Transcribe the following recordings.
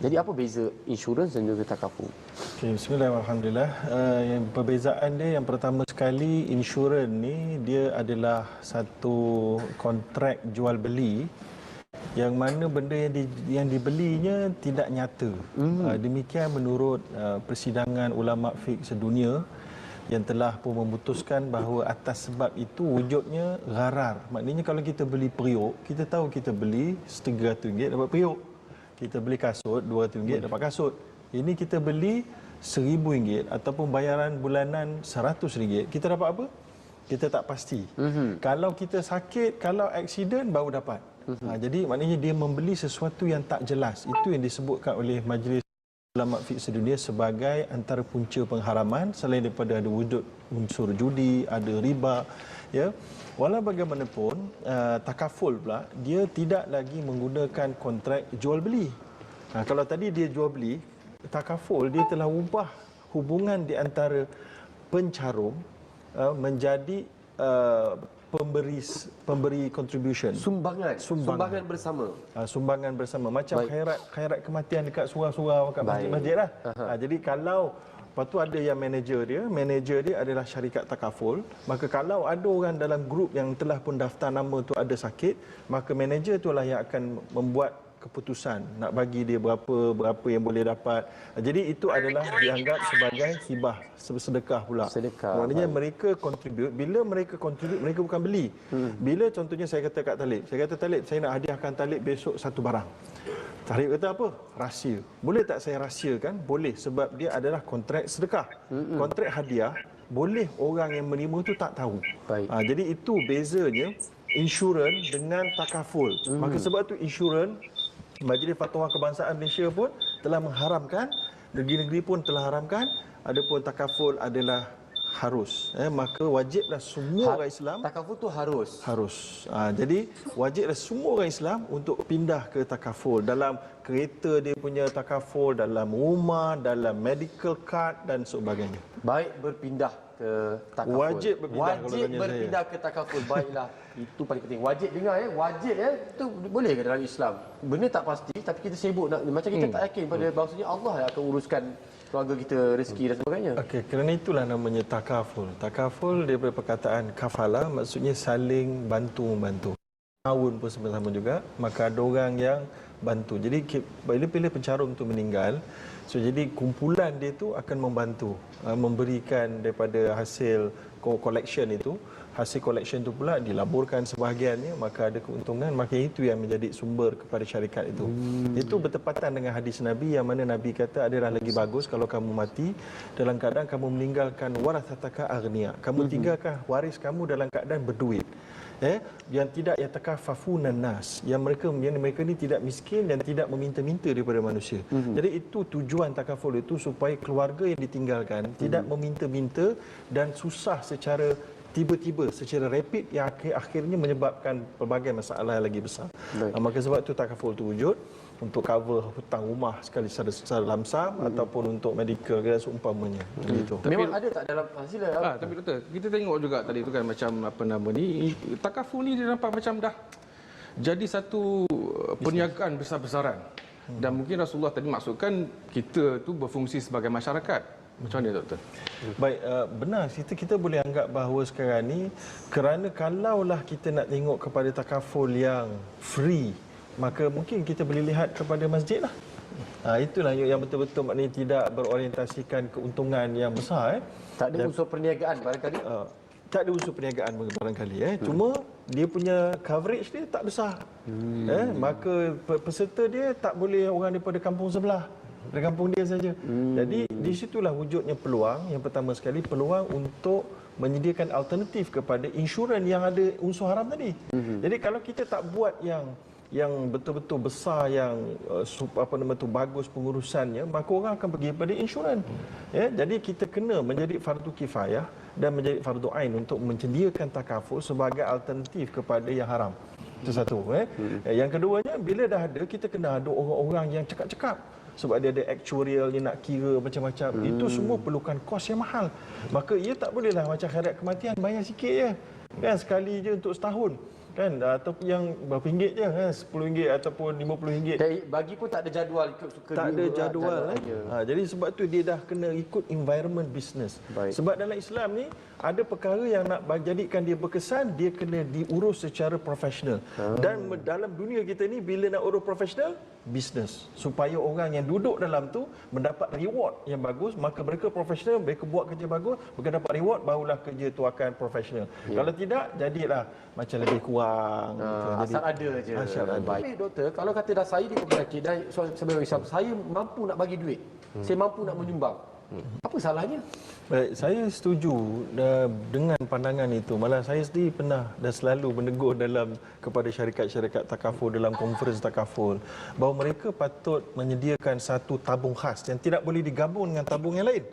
Jadi apa beza insurans dan juga takaful? Okay, bismillah, alhamdulillah. Yang perbezaan dia yang pertama sekali, insurans ni dia adalah satu kontrak jual beli yang mana benda yang dibelinya tidak nyata. Demikian menurut persidangan ulama fiqh sedunia yang telah pun memutuskan bahawa atas sebab itu wujudnya gharar. Maknanya kalau kita beli periuk, kita tahu kita beli RM300 dapat periuk. Kita beli kasut RM200 dapat kasut. Ini kita beli RM1,000 ataupun bayaran bulanan RM100, kita dapat apa? Kita tak pasti. Kalau kita sakit, kalau aksiden baru dapat. Jadi maknanya dia membeli sesuatu yang tak jelas. Itu yang disebutkan oleh Majlis Ulama Fiqh Sedunia sebagai antara punca pengharaman, selain daripada ada wujud unsur judi, ada riba, ya. Walau bagaimanapun, takaful pula dia tidak lagi menggunakan kontrak jual beli. Kalau tadi dia jual beli, takaful dia telah ubah hubungan di antara pencarum menjadi pemberi contribution, sumbangan bersama. Sumbangan bersama macam khairat kematian dekat surau-surau kat masjid-masjid lah. Jadi kalau lepas tu ada yang manager dia adalah syarikat takaful. Maka kalau ada orang dalam grup yang telah pun daftar nama tu ada sakit, maka manager itulah yang akan membuat keputusan nak bagi dia berapa yang boleh dapat. Jadi itu adalah dianggap sebagai hibah, sedekah pula. Maknanya mereka contribute. Bila mereka contribute, mereka bukan beli. Bila contohnya saya kata kat Talib, saya nak hadiahkan Talib besok satu barang. Talib kata apa? Rahsia. Boleh tak saya rahsiakan? Boleh, sebab dia adalah kontrak sedekah. Kontrak hadiah, boleh orang yang menerima tu tak tahu. Jadi itu bezanya insurans dengan takaful. Maka sebab tu insurans, Majlis Fatwa Kebangsaan Malaysia pun telah mengharamkan, negeri-negeri pun telah haramkan, adapun takaful adalah harus. Maka wajiblah semua orang Islam. Takaful tu harus. Jadi wajiblah semua orang Islam untuk pindah ke takaful. Dalam kereta dia punya takaful, dalam rumah, dalam medical card dan sebagainya. Baik berpindah ke takaful. Wajib berpindah ke takaful. Baiklah. Itu paling penting. Wajib dengar ya. Wajib ya. Itu boleh ke dalam Islam? Benda tak pasti tapi kita sibuk nak, macam kita tak yakin pada bahawasanya Allah yang akan uruskan keluarga kita, rezeki dan sebagainya. Okey, kerana itulah namanya takaful. Takaful daripada perkataan kafala, maksudnya saling bantu-membantu. Awun pun sama-sama juga, maka ada orang yang bantu. Jadi bila pencarum tu meninggal, jadi kumpulan dia tu akan membantu, memberikan daripada hasil collection itu. Hasil collection itu pula dilaburkan sebahagiannya, maka ada keuntungan, maka itu yang menjadi sumber kepada syarikat itu. Itu bertepatan dengan hadis Nabi yang mana Nabi kata adalah lagi bagus kalau kamu mati dalam keadaan kamu meninggalkan warathataka aghnia. Kamu tinggalkan waris kamu dalam keadaan berduit. Yang tidak yatakafafunan nas, yang mereka ni tidak miskin dan tidak meminta-minta daripada manusia. Jadi itu tujuan takaful itu, supaya keluarga yang ditinggalkan tidak meminta-minta dan susah secara tiba-tiba, secara rapid, yang akhirnya menyebabkan pelbagai masalah yang lagi besar. Maka sebab itu takaful itu wujud untuk cover hutang rumah sekali secara lamsam ataupun untuk medical dan seumpamanya. Begitu. Memang ada tak dalam hasil? Tapi doktor, kita tengok juga tadi tu kan macam apa nama ni, takaful ni dia nampak macam dah jadi satu perniagaan besar-besaran. Dan mungkin Rasulullah tadi maksudkan kita tu berfungsi sebagai masyarakat. Macam mana doktor? Baik, benar, kita boleh anggap bahawa sekarang ni, kerana kalaulah kita nak tengok kepada takaful yang free, maka mungkin kita boleh lihat kepada masjid lah. Itulah yang betul-betul maknanya tidak berorientasikan keuntungan yang besar. Tak ada unsur perniagaan barangkali? Tak ada unsur perniagaan barangkali. Cuma dia punya coverage dia tak besar. Maka peserta dia tak boleh orang daripada kampung sebelah, dari kampung dia saja. Jadi di situlah wujudnya peluang. Yang pertama sekali, peluang untuk menyediakan alternatif kepada insurans yang ada unsur haram tadi. Jadi kalau kita tak buat yang betul-betul besar, yang bagus pengurusannya, maka orang akan pergi pada insurans. Jadi kita kena menjadi fardu kifayah dan menjadi fardu ain untuk menyediakan takaful sebagai alternatif kepada yang haram. Itu satu. Yang keduanya, bila dah ada, kita kena ada orang-orang yang cekap-cekap. Sebab dia ada actuarial, dia nak kira macam-macam. Itu semua perlukan kos yang mahal. Maka ia tak bolehlah macam khairat kematian, bayar sikit je. Sekali je untuk setahun. kan, ataupun yang berapa ringgit je kan, RM10 ataupun RM50. Dan bagi pun tak ada jadual ikut suka Tak dia ada juga, jadual dia. jadi sebab tu dia dah kena ikut environment business. Baik. Sebab dalam Islam ni ada perkara yang nak jadikan dia berkesan, dia kena diurus secara profesional. Dan dalam dunia kita ni bila nak urus profesional, business, supaya orang yang duduk dalam tu mendapat reward yang bagus, maka mereka profesional, mereka buat kerja bagus, mereka dapat reward, barulah kerja tu akan profesional. Kalau tidak, jadilah macam lebih kurang gitu. Asal ada je. Asal ada. Baik doktor, kalau kata dah saya di penyakit dan sebagai Islam, saya mampu nak bagi duit, saya mampu nak menyumbang, apa salahnya? Baik, saya setuju dengan pandangan itu. Malah saya sendiri pernah dan selalu menegur kepada syarikat-syarikat takaful dalam konferens takaful bahawa mereka patut menyediakan satu tabung khas yang tidak boleh digabung dengan tabung yang lain.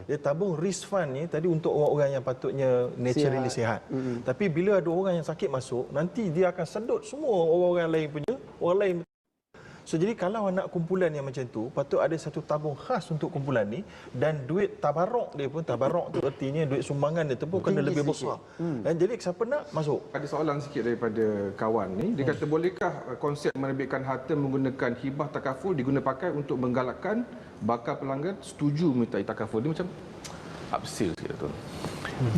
Dia tabung risk fund ni tadi untuk orang-orang yang patutnya naturally sihat. Tapi bila ada orang yang sakit masuk, nanti dia akan sedut semua orang-orang lain punya, orang lain. So jadi kalau nak kumpulan yang macam tu, patut ada satu tabung khas untuk kumpulan ni, dan duit tabarok dia pun, tabarok tu artinya duit sumbangan dia tu pun kena lebih besar. Dan jadi siapa nak masuk? Ada soalan sikit daripada kawan ni. Dia kata, bolehkah konsep menerbitkan harta menggunakan hibah takaful diguna pakai untuk menggalakkan bakal pelanggan setuju minta takaful? Dia macam upsell sikit tu.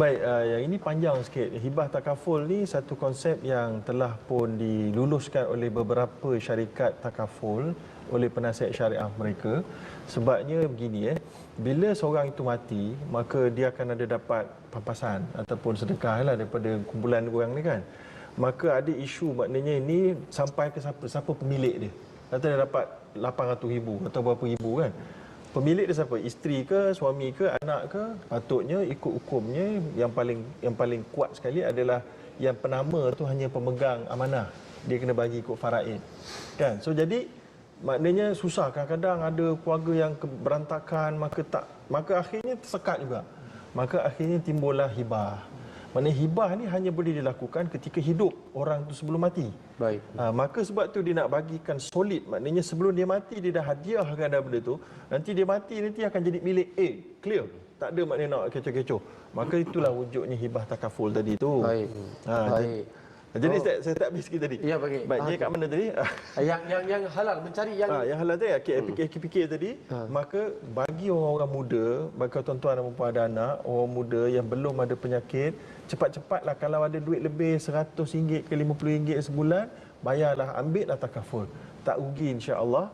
Baik, yang ini panjang sikit. Hibah takaful ni satu konsep yang telah pun diluluskan oleh beberapa syarikat takaful oleh penasihat syariah mereka. Sebabnya begini, bila seorang itu mati, maka dia akan ada dapat pampasan ataupun sedekah lah daripada kumpulan orang ni kan. Maka ada isu, maknanya ini sampai ke siapa pemilik dia. Kata dia dapat 800 ribu atau berapa ribu kan. Pemilik dia siapa? Isteri ke, suami ke, anak ke? Patutnya ikut hukumnya yang paling kuat sekali adalah yang penama tu hanya pemegang amanah. Dia kena bagi ikut faraid. Kan? So jadi maknanya susah, kadang-kadang ada keluarga yang berantakan, maka akhirnya tersekat juga. Maka akhirnya timbullah hibah. Maknanya hibah ni hanya boleh dilakukan ketika hidup orang tu sebelum mati. Baik. Maka sebab tu dia nak bagikan solid, maknanya sebelum dia mati dia dah hadiahkan dah benda tu. Nanti dia mati nanti akan jadi milik A, clear. Tak ada maknanya nak kecoh-kecoh. Maka itulah wujudnya hibah takaful tadi tu. Baik. Baik. Jadi saya tak habis sikit tadi. Ya, bagi. Baik, jadi kat mana tadi? Yang halal, mencari yang halal tadi, fikir tadi. Maka bagi orang-orang muda, bagi tuan-tuan dan puan ada anak, orang muda yang belum ada penyakit, cepat-cepatlah kalau ada duit lebih RM100 ke RM50 sebulan, bayarlah, ambillah takaful. Tak rugi insya-Allah.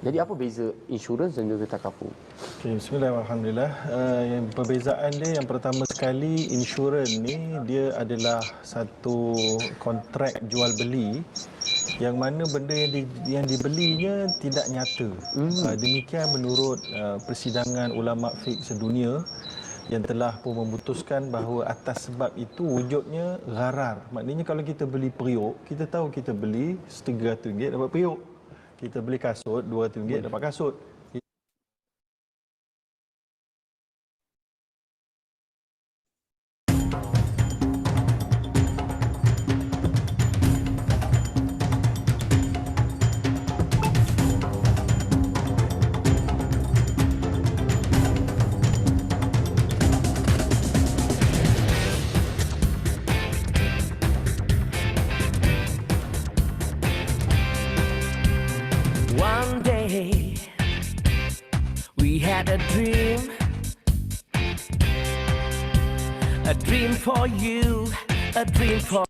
Jadi apa beza insurans dan juga takaful? Okay, bismillah, alhamdulillah. Yang perbezaan dia yang pertama sekali, insurans ni dia adalah satu kontrak jual beli yang mana benda yang dibelinya tidak nyata. Demikian menurut persidangan ulama fiqh sedunia yang telah pun memutuskan bahawa atas sebab itu wujudnya gharar. Maknanya kalau kita beli periuk, kita tahu kita beli RM300 dapat periuk. Kita beli kasut RM200 dapat kasut. One day we had a dream for you, a dream for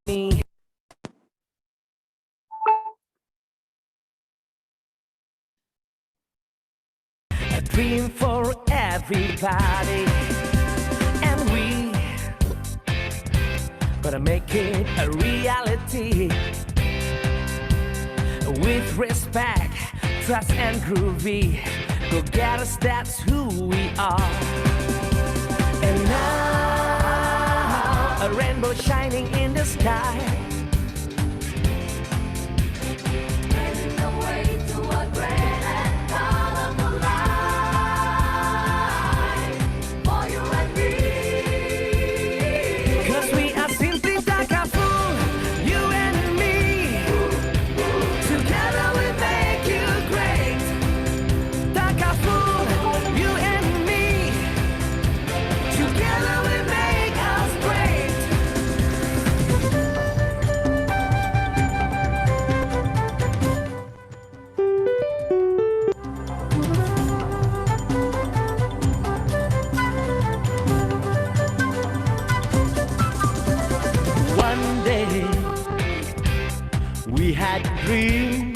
me. A dream for everybody, and we gonna make it a reality. With respect, trust and groovy, go get us, that's who we are. And now, a rainbow shining in the sky, leading the way to a great and colorful life, for you and me. had a dream.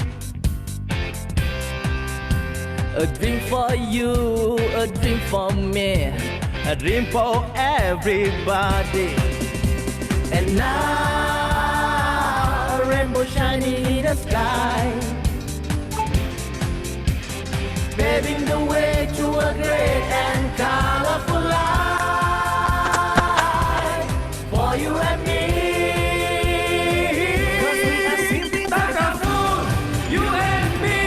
A dream for you, a dream for me, a dream for everybody. And now a rainbow shining in the sky, paving the way to a great and colorful life for you and me. 'Cause we are simply Takaful, you and me.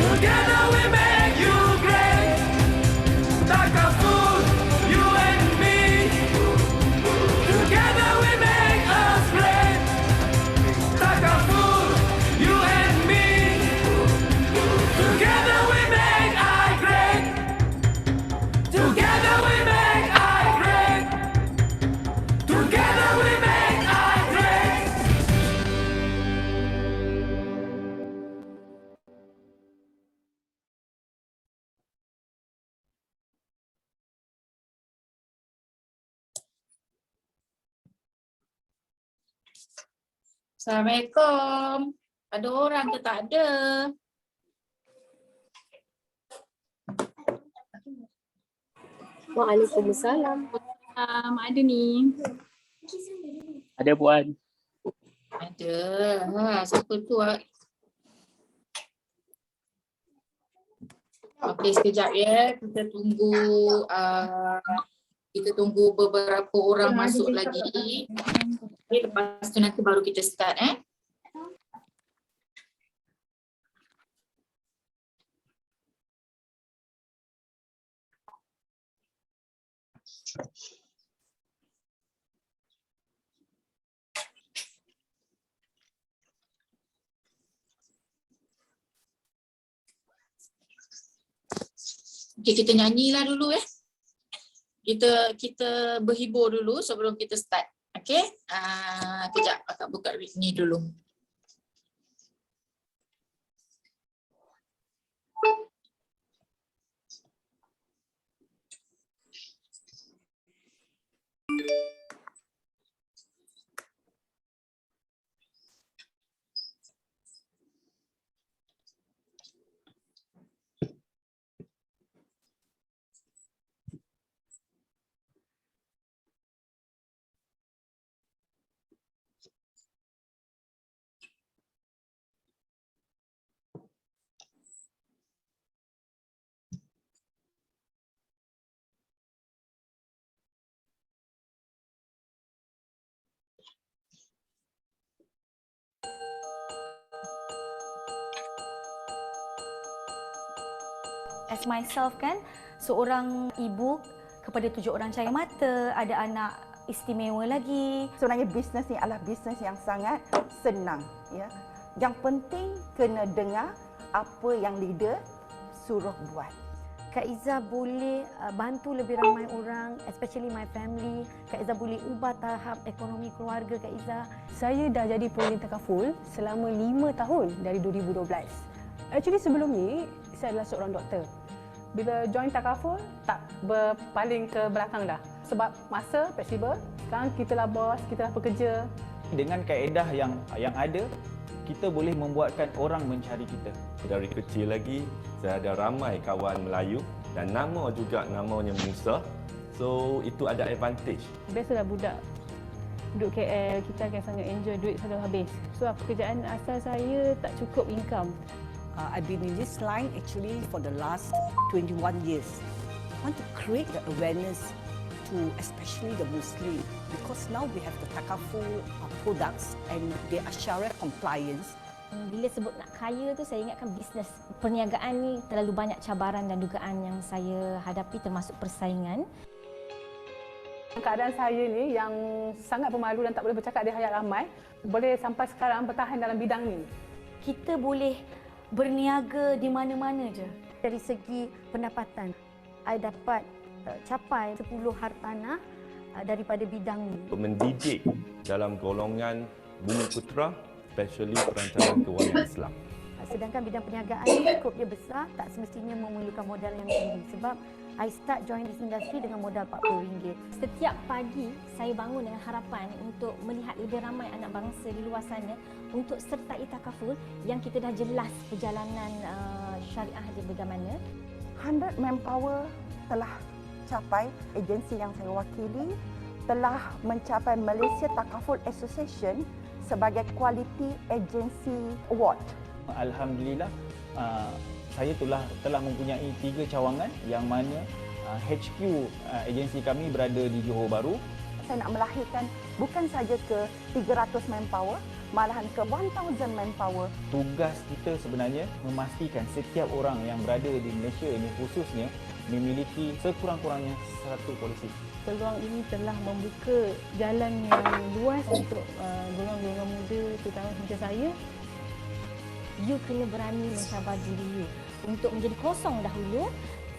Together we make you great. Takaful, you and me. Together we make us great. Takaful, you and me. Together we make I great. Together we make I great. Together we make I great. Assalamualaikum. Ada orang ke tak ada? Waalaikumsalam. Ada ni. Ada Puan. Ada. Siapa tu? Okey, sekejap ya. Kita tunggu beberapa orang masuk lagi. Okay, lepas tu nanti baru kita start Okay, kita nyanyilah dulu Kita berhibur dulu sebelum kita start. Okay, kejap akak buka ni dulu. As myself kan, seorang ibu kepada 7 orang cahaya mata, ada anak istimewa lagi. Sebenarnya bisnes ni adalah bisnes yang sangat senang, ya. Yang penting kena dengar apa yang leader suruh buat. Kak Izzah boleh bantu lebih ramai orang, especially my family. Kak Izzah boleh ubah tahap ekonomi keluarga Kak Izzah. Saya dah jadi pengundi takaful selama 5 tahun dari 2012. Actually sebelum ni, saya adalah seorang doktor. Bila join takaful, tak berpaling ke belakang dah. Sebab masa fleksibel, sekarang kita lah bos, kita lah pekerja. Dengan kaedah yang ada, kita boleh membuatkan orang mencari kita. Dari kecil lagi, saya ada ramai kawan Melayu dan nama juga namanya Musa. So, itu ada advantage. Biasalah budak duduk KL, kita akan sangat enjoy, duit selalu habis. So, pekerjaan asal saya tak cukup income. I've been in this line actually for the last 21 years. I want to create the awareness to especially the Muslim, because now we have the takaful products and they are Sharia compliance. Bila sebut nak kaya tu, saya ingatkan bisnes. Perniagaan ni terlalu banyak cabaran dan dugaan yang saya hadapi, termasuk persaingan. Keadaan saya ni yang sangat pemalu dan tak boleh bercakap di hadapan ramai, boleh sampai sekarang bertahan dalam bidang ni. Kita boleh berniaga di mana-mana je. Dari segi pendapatan, saya dapat capai 10 hartanah daripada bidang ni. Mendidik dalam golongan Bumi Putra, especially perancangan kewangan Islam. Sedangkan bidang perniagaan ni skop dia besar, tak semestinya memerlukan modal yang tinggi. Sebab I start join this industry dengan modal RM40. Setiap pagi saya bangun dengan harapan untuk melihat lebih ramai anak bangsa di luar sana untuk sertai takaful yang kita dah jelas perjalanan syariah dia bagaimana. 100 manpower telah capai, agensi yang saya wakili telah mencapai Malaysia Takaful Association sebagai Quality Agency Award. Alhamdulillah, saya telah mempunyai 3 cawangan yang mana HQ agensi kami berada di Johor Bahru. Saya nak melahirkan bukan saja ke 300 manpower, malahan ke 1000 manpower. Tugas kita sebenarnya memastikan setiap orang yang berada di Malaysia ini khususnya memiliki sekurang-kurangnya 1 polisi. Peluang ini telah membuka jalan yang luas untuk golongan-golongan muda terutama macam saya. You kena berani mencabar diri you. Untuk menjadi kosong dahulu,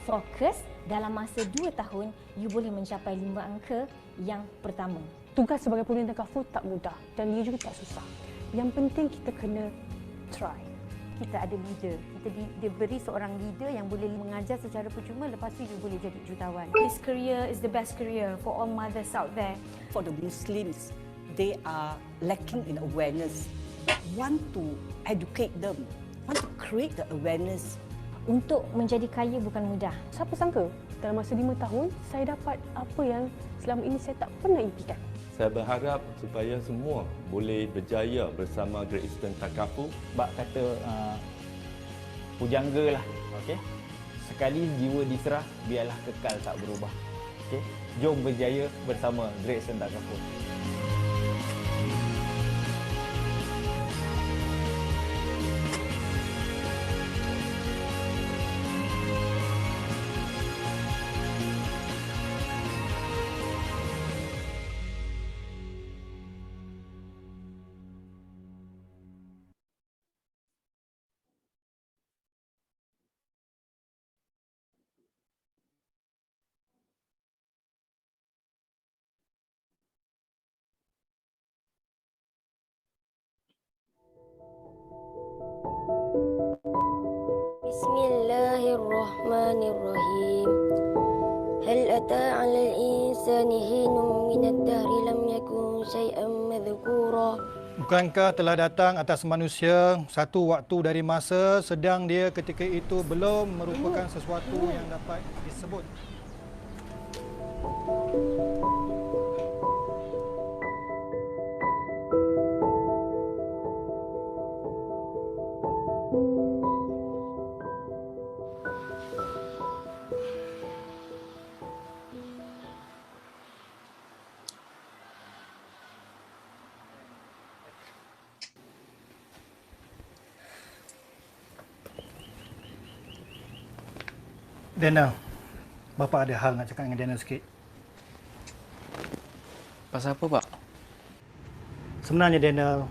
fokus dalam masa 2 tahun, you boleh mencapai 5 angka yang pertama. Tugas sebagai pembina takaful tak mudah dan dia juga tak susah. Yang penting kita kena try. Kita ada leader. Kita diberi seorang leader yang boleh mengajar secara percuma, lepas tu you boleh jadi jutawan. This career is the best career for all mothers out there. For the Muslims, they are lacking in awareness. Want to educate them, want to create the awareness. Untuk menjadi kaya bukan mudah. Siapa sangka dalam masa 5 tahun saya dapat apa yang selama ini saya tak pernah impikan. Saya berharap supaya semua boleh berjaya bersama Great Eastern Takaful. Bak kata pujangga lah, okey. Sekali jiwa diserah, biarlah kekal tak berubah. Okey. Jom berjaya bersama Great Eastern Takaful. Bismillahirrahmanirrahim. Hal ata 'alal insani hinun minad dahri lam yakun syai'an madhkura. Bukankah telah datang atas manusia satu waktu dari masa sedang dia ketika itu belum merupakan sesuatu yang dapat disebut. Daniel, Bapa ada hal nak cakap dengan Daniel sikit. Pasal apa, Pak? Sebenarnya Daniel,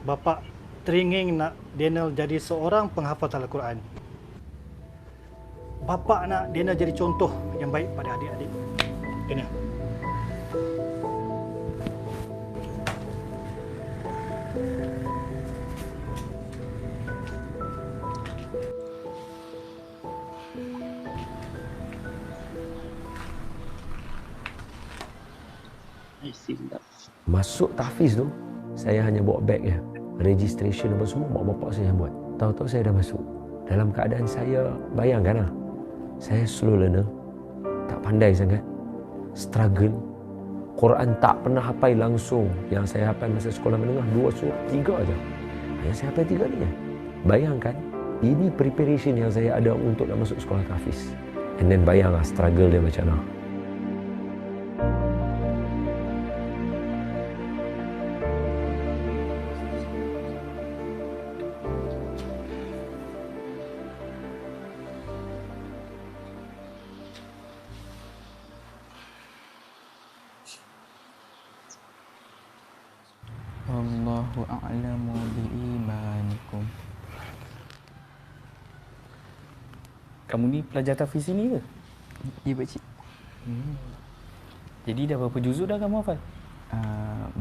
Bapa teringin nak Daniel jadi seorang penghafal Al-Quran. Bapa nak Daniel jadi contoh yang baik pada adik-adik. Daniel. Masuk tahfiz tu, saya hanya bawa beg je. Registration apa semua, mak bapak saya yang buat. Tahu-tahu saya dah masuk. Dalam keadaan saya, bayangkanlah. Saya slow learner, tak pandai sangat. Struggle. Quran tak pernah hafal langsung. Yang saya hafal masa sekolah menengah, 2 surah, 3 aja. Yang saya hafal 3 ni. Bayangkan, ini preparation yang saya ada untuk nak masuk sekolah tahfiz. And then bayanglah struggle dia macam mana. Wallahu a'lamu biimanikum. Kamu ni pelajar tahfiz sini ke? Ya, Pakcik. Jadi dah berapa juzuk dah kamu hafal?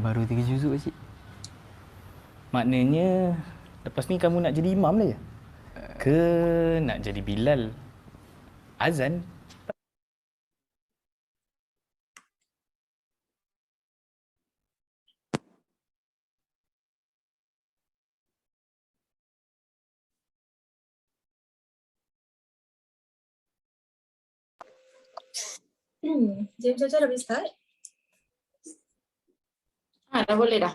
Baru 3 juzuk, Pakcik. Maknanya lepas ni kamu nak jadi imam lah ya? ke nak jadi Bilal? Azan? Jam Jaja dah boleh start? Dah boleh dah.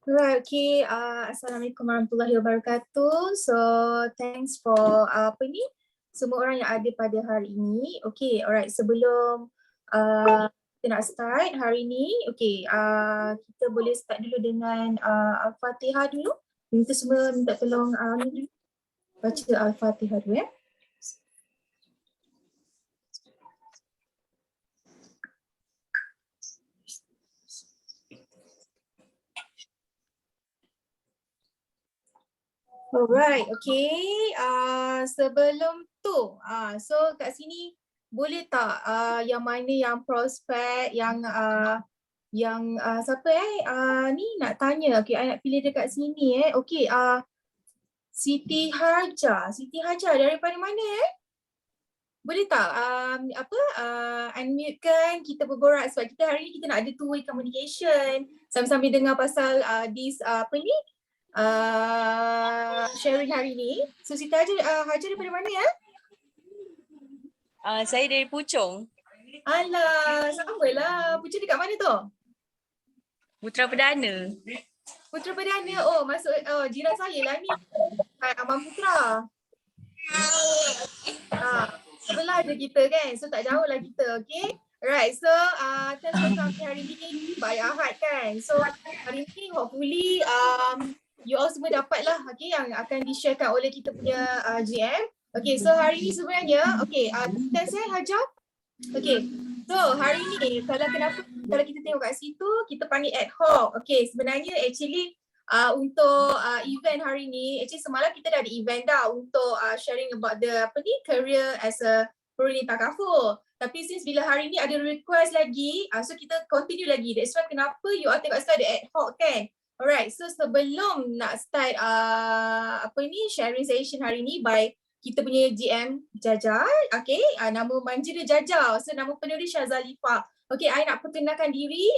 Right, okay. Assalamualaikum warahmatullahi wabarakatuh. So, thanks for semua orang yang ada pada hari ini. Okay, alright. Sebelum kita nak start hari ini, okay, kita boleh start dulu dengan Al-Fatihah dulu. Minta semua minta tolong dulu. Baca Al-Fatihah dulu ya. Alright, okay. Sebelum tu, so kat sini boleh tak yang mana yang prospek, yang siapa ni nak tanya, okay, I nak pilih dekat sini okay, Siti Harja daripada mana Boleh tak unmute kan, kita berborak sebab kita hari ni kita nak ada two-way communication sambil-sambil dengar pasal this sharing hari ni. So Siti Harja daripada mana ya? Saya dari Puchong. Alah, sama lah. Puchong dekat mana tu? Putra Perdana. Putra Perdana. Oh, masuk jiran saya lah ni. Abang Putra. Sebelah je kita kan. So tak jauh lah kita, okay? Right, so thanks for coming hari ni by Ahad kan. So hari ni hopefully you all semua dapat lah, okay, yang akan di-sharekan oleh kita punya GM. Okay, so hari ni sebenarnya, okay, thanks Hajar. Okay, so hari ni kalau kita tengok kat situ, kita panggil ad hoc. Okay, sebenarnya actually untuk event hari ni, actually semalam kita dah ada event dah untuk sharing about the career as a perunding takaful. Tapi since bila hari ni ada request lagi, so kita continue lagi. That's why kenapa you all tengok start ada ad hoc kan. Alright, so sebelum nak start sharing session hari ni by kita punya GM Jaja, okay, nama manja dia Jaja, so nama penuh dia Syazalifah. Okay, I nak perkenalkan diri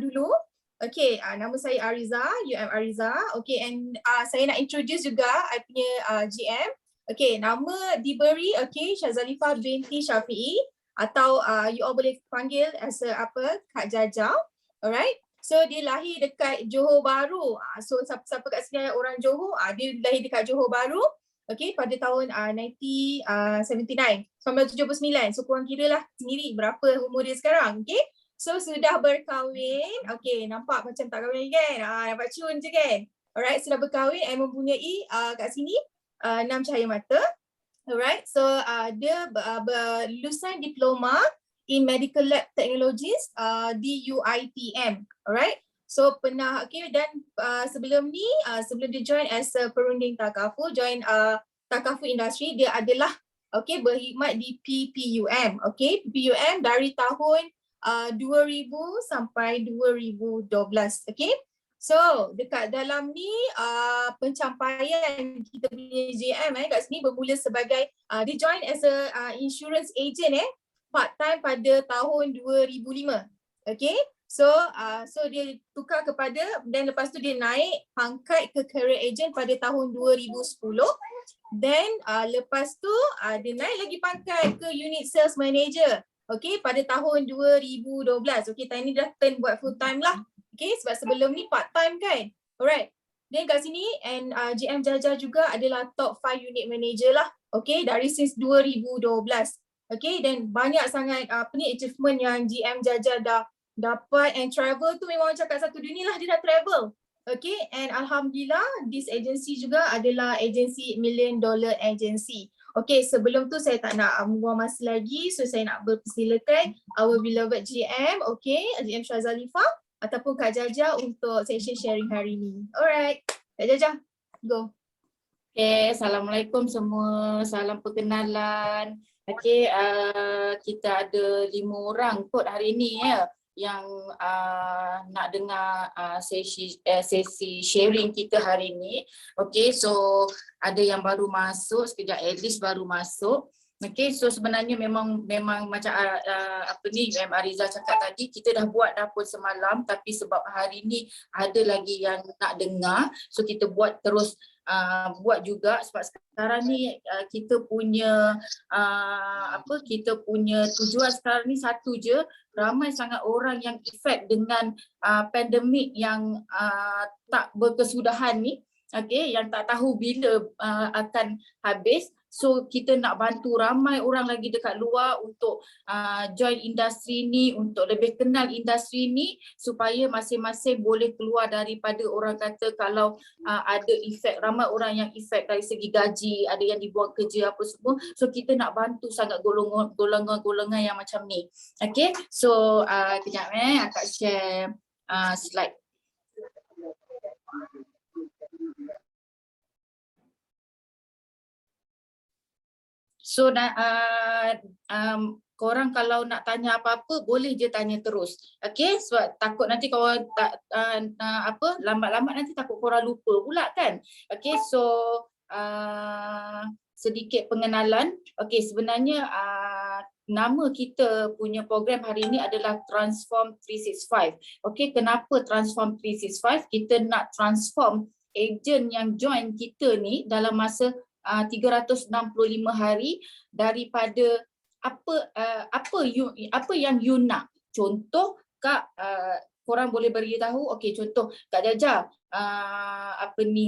dulu. Okay, nama saya Ariza, UM Ariza. Okay, and saya nak introduce juga I punya GM. Okay, nama diberi, okay, Syazalifah binti Syafi'i atau you all boleh panggil as Kak Jaja. Alright. So dia lahir dekat Johor Bahru. So siapa kat sini orang Johor, dia lahir dekat Johor Bahru. Okay, pada tahun 1979. So korang kira lah sendiri berapa umur dia sekarang. Okay. So sudah berkahwin. Okay, nampak macam tak kahwin kan? Nampak cun je kan? Alright, sudah berkahwin and mempunyai kat sini 6 cahaya mata. Alright, so dia lulusan diploma in Medical Lab Technologies di UiTM. Alright. So pernah, okay, dan sebelum ni, sebelum dia join as a perunding takaful, join takaful industry, dia adalah okay, berkhidmat di PPUM. Okay, PPUM dari tahun 2000 sampai 2012. Okay. So dekat dalam ni pencapaian kita punya GM kat sini bermula sebagai dia join as a insurance agent part time pada tahun 2005. Okay. So dia tukar kepada, dan lepas tu dia naik pangkat ke career agent pada tahun 2010. Then lepas tu dia naik lagi pangkat ke unit sales manager. Okay, pada tahun 2012. Okay, tahun ni dah turn buat full time lah. Okay, sebab sebelum ni part time kan. Alright. Then kat sini and GM Jaja juga adalah top 5 unit manager lah. Okay, dari since 2012. Okay, dan banyak sangat achievement yang GM Jaja dah dapat, and travel tu memang cakap satu dunia lah dia dah travel. Okay, and Alhamdulillah this agency juga adalah agensi $1 million agency. Okay, sebelum tu saya tak nak membuang masa lagi, so saya nak berpersilakan our beloved GM, okay, GM Syazalifah ataupun Kak Jaja untuk session sharing hari ni. Alright, Kak Jaja, go. Okay, Assalamualaikum semua, salam perkenalan. Okay, kita ada 5 orang kot hari ni ya. nak dengar sesi sharing kita hari ni. Okay, so ada yang baru masuk, sekejap Alice baru masuk. Okay, so sebenarnya memang macam Ma'am Ariza cakap tadi, kita dah buat dapur semalam, tapi sebab hari ni ada lagi yang nak dengar, so kita buat terus buat juga sebab sekarang ni kita punya kita punya tujuan sekarang ni satu je, ramai sangat orang yang efek dengan pandemik yang tak berkesudahan ni, okay, yang tak tahu bila akan habis. So kita nak bantu ramai orang lagi dekat luar untuk join industri ni, untuk lebih kenal industri ni supaya masing-masing boleh keluar daripada orang kata kalau ada efek, ramai orang yang efek dari segi gaji, ada yang dibuang kerja apa semua. So kita nak bantu sangat golongan-golongan yang macam ni. Okay, so kejap akak share slide. So korang kalau nak tanya apa-apa boleh je tanya terus. Okay, sebab takut nanti kalau tak lambat-lambat nanti takut korang lupa pula kan. Okay, so sedikit pengenalan. Okay, sebenarnya nama kita punya program hari ini adalah Transform 365. Okay, kenapa Transform 365? Kita nak transform ejen yang join kita ni dalam masa 365 hari daripada apa yang you nak. Contoh Kak, korang boleh beritahu, okey contoh Kak Jaja,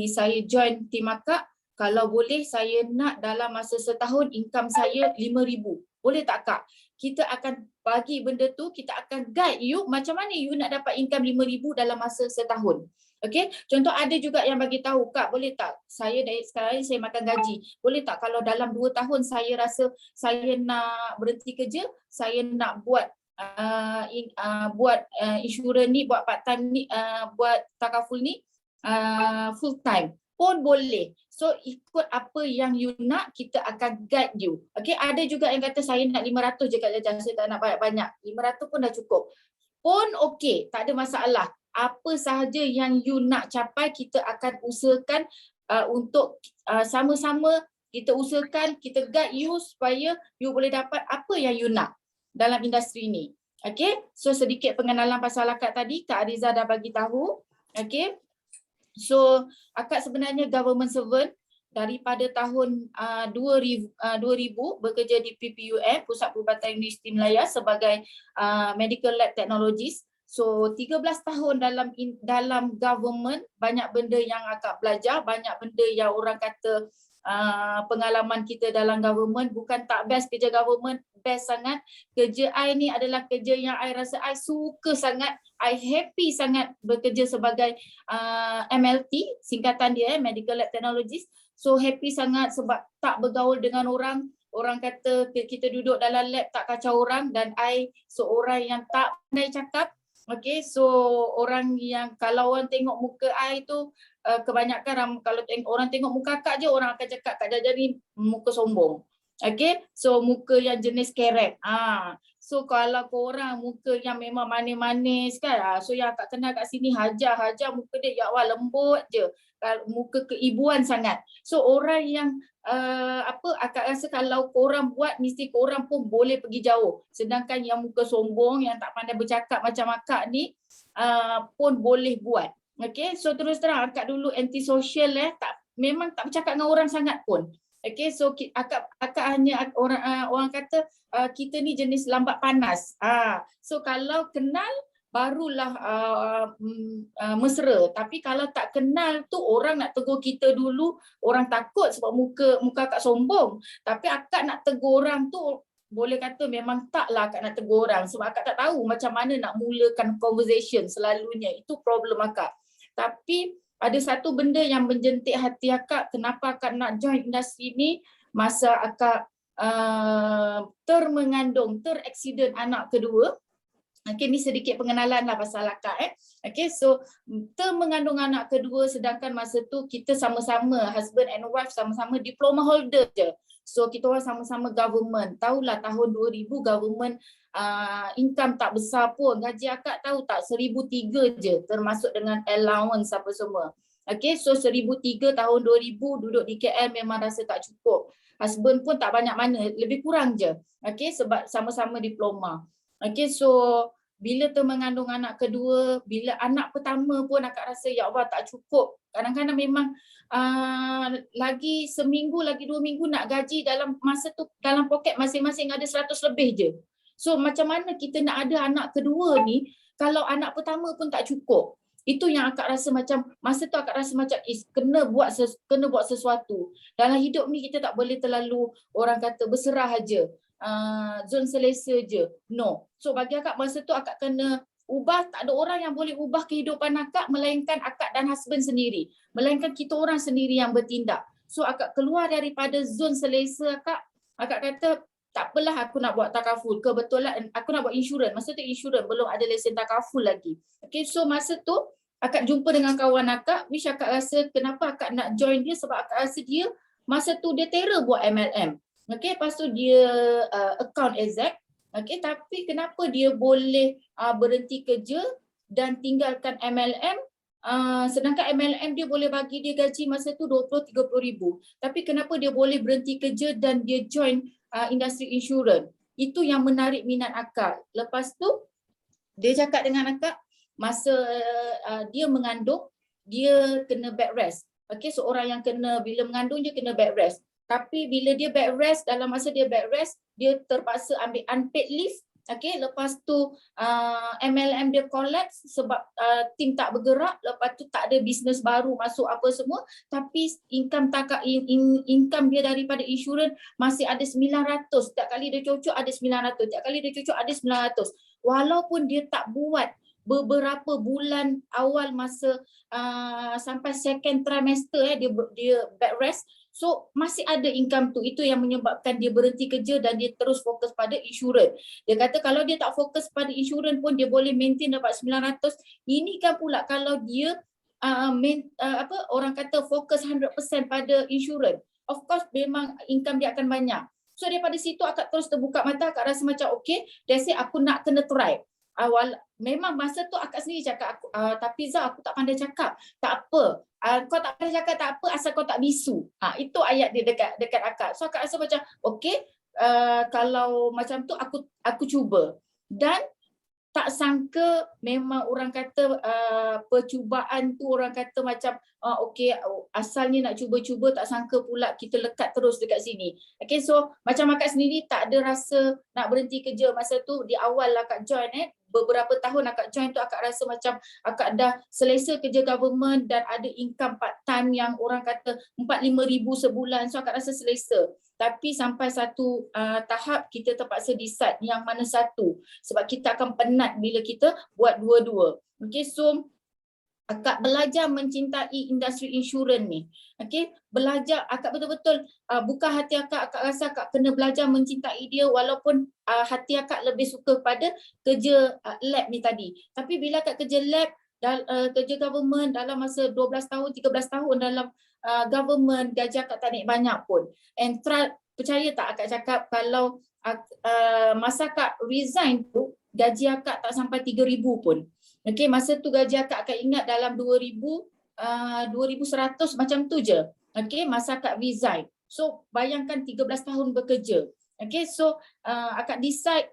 saya join tim akak, kalau boleh saya nak dalam masa setahun income saya 5,000. Boleh tak Kak? Kita akan bagi benda tu, kita akan guide you macam mana you nak dapat income 5,000 dalam masa setahun. Okey, contoh ada juga yang bagi tahu, Kak boleh tak saya dari sekarang saya makan gaji, boleh tak kalau dalam 2 tahun saya rasa saya nak berhenti kerja, saya nak buat insurans ni, buat part time ni, buat takaful ni full time pun boleh. So ikut apa yang you nak, kita akan guide you. Okey, ada juga yang kata saya nak 500 je Kak Jaja, saya tak nak banyak-banyak. 500 pun dah cukup. Pun okey, tak ada masalah. Apa sahaja yang you nak capai, kita akan usahakan untuk sama-sama kita usahakan, kita guide you supaya you boleh dapat apa yang you nak dalam industri ni. Okay, so sedikit pengenalan pasal akak tadi, Kak Ariza dah bagi tahu. Okay, so akak sebenarnya government servant daripada tahun 2000 bekerja di PPUM, Pusat Perubatan Universiti Melaya sebagai medical lab technologist. So 13 tahun dalam government, banyak benda yang akak belajar, banyak benda yang orang kata pengalaman kita dalam government bukan tak best kerja government, best sangat. Kerja I ni adalah kerja yang I rasa I suka sangat, I happy sangat bekerja sebagai MLT, singkatan dia Medical Lab Technologist. So happy sangat sebab tak bergaul dengan orang. Orang kata kita duduk dalam lab tak kacau orang, dan I seorang yang tak pandai cakap. Okay, so orang yang kalau orang tengok muka I tu kebanyakan kalau orang tengok muka akak je, orang akan cakap Kak Jaja ni muka sombong. Okay, so muka yang jenis kerek. So kalau korang muka yang memang manis-manis kan, so yang akak kenal kat sini Hajar muka dia ya Allah lembut je, muka keibuan sangat. So orang yang akak rasa kalau korang buat mesti korang pun boleh pergi jauh. Sedangkan yang muka sombong, yang tak pandai bercakap macam akak ni pun boleh buat. Okay, so terus terang akak dulu antisocial memang tak bercakap dengan orang sangat pun. Okay, so akak hanya orang kata kita ni jenis lambat panas. So kalau kenal barulah mesra, tapi kalau tak kenal tu orang nak tegur kita dulu, orang takut sebab muka akak sombong. Tapi akak nak tegur orang tu boleh kata memang taklah akak nak tegur orang sebab akak tak tahu macam mana nak mulakan conversation selalunya. Itu problem akak. Tapi ada satu benda yang menjentik hati akak, kenapa akak nak join industri ni masa akak teraksident anak kedua. Okey, ni sedikit pengenalan lah pasal akak. Okey, so term mengandung anak kedua sedangkan masa tu kita sama-sama husband and wife sama-sama diploma holder je. So kita orang sama-sama government. Tahulah tahun 2000 government income tak besar pun. Gaji akak tahu tak 1,300 je termasuk dengan allowance apa semua. Okey, so 1,300 tahun 2000 duduk di KL memang rasa tak cukup. Husband pun tak banyak mana, lebih kurang je. Okey, sebab sama-sama diploma. Okey, so bila mengandung anak kedua, bila anak pertama pun akak rasa ya Allah tak cukup. Kadang-kadang memang lagi seminggu, lagi 2 minggu nak gaji dalam masa tu dalam poket masing-masing ada 100 lebih je. So macam mana kita nak ada anak kedua ni kalau anak pertama pun tak cukup. Itu yang akak rasa macam, masa tu akak rasa macam kena buat sesuatu. Dalam hidup ni kita tak boleh terlalu orang kata berserah aja. Zon selesa je. No. So bagi akak masa tu akak kena ubah, tak ada orang yang boleh ubah kehidupan akak melainkan akak dan husband sendiri. Melainkan kita orang sendiri yang bertindak. So akak keluar daripada zon selesa akak kata tak apalah aku nak buat takaful. Kebetulan aku nak buat insurans. Masa tu insurans belum ada lesen takaful lagi. Okay, so masa tu akak jumpa dengan kawan akak which akak rasa kenapa akak nak join dia sebab akak rasa dia masa tu dia terror buat MLM. Okay, lepas tu dia account exec. Okay, tapi kenapa dia boleh berhenti kerja dan tinggalkan MLM? Sedangkan MLM dia boleh bagi dia gaji masa tu 20-30 ribu. Tapi kenapa dia boleh berhenti kerja dan dia join industri insurans? Itu yang menarik minat akak. Lepas tu dia cakap dengan akak masa dia mengandung, dia kena bed rest. Okay, seorang yang kena bila mengandung dia kena bed rest. Tapi bila dia bed rest, dalam masa dia bed rest, dia terpaksa ambil unpaid leave. Okay, lepas tu MLM dia collapse sebab tim tak bergerak. Lepas tu tak ada bisnes baru masuk apa semua. Tapi income dia daripada insurans masih ada 900. Setiap kali dia cocok ada 900. Setiap kali dia cocok ada 900. Walaupun dia tak buat beberapa bulan awal masa sampai second trimester dia bed rest. So masih ada income tu. Itu yang menyebabkan dia berhenti kerja dan dia terus fokus pada insurans. Dia kata kalau dia tak fokus pada insurans pun dia boleh maintain dapat 900. Ini kan pula kalau dia orang kata fokus 100% pada insurans. Of course memang income dia akan banyak. So daripada situ akak terus terbuka mata, akak rasa macam okay, that's it, aku nak kena try. Memang masa tu akak sendiri cakap, tapi Zah aku tak pandai cakap. Tak apa, kau tak pandai cakap tak apa asal kau tak bisu. Itu ayat dia dekat akak. So akak rasa macam okay, kalau macam tu aku cuba. Dan tak sangka memang orang kata percubaan tu orang kata macam okay, asalnya nak cuba-cuba, tak sangka pula kita lekat terus dekat sini. Okay, so macam akak sendiri tak ada rasa nak berhenti kerja masa tu. Di awal akak join beberapa tahun akak join tu akak rasa macam akak dah selesa kerja government dan ada income part time yang orang kata 4-5 ribu sebulan. So akak rasa selesa. Tapi sampai satu tahap kita terpaksa decide yang mana satu. Sebab kita akan penat bila kita buat dua-dua. Okay, so akak belajar mencintai industri insurans ni. Okay, belajar akak betul-betul buka hati akak rasa akak kena belajar mencintai dia walaupun hati akak lebih suka pada kerja lab ni tadi. Tapi bila akak kerja lab, kerja government dalam masa 12 tahun, 13 tahun dalam government, gaji akak tak naik banyak pun. And percaya tak akak cakap kalau masa akak resign tu, gaji akak tak sampai 3,000 pun. Okay, masa tu gaji akak ingat dalam 2,100 macam tu je. Okay, masa akak resign. So bayangkan 13 tahun bekerja. Okay, so akak decide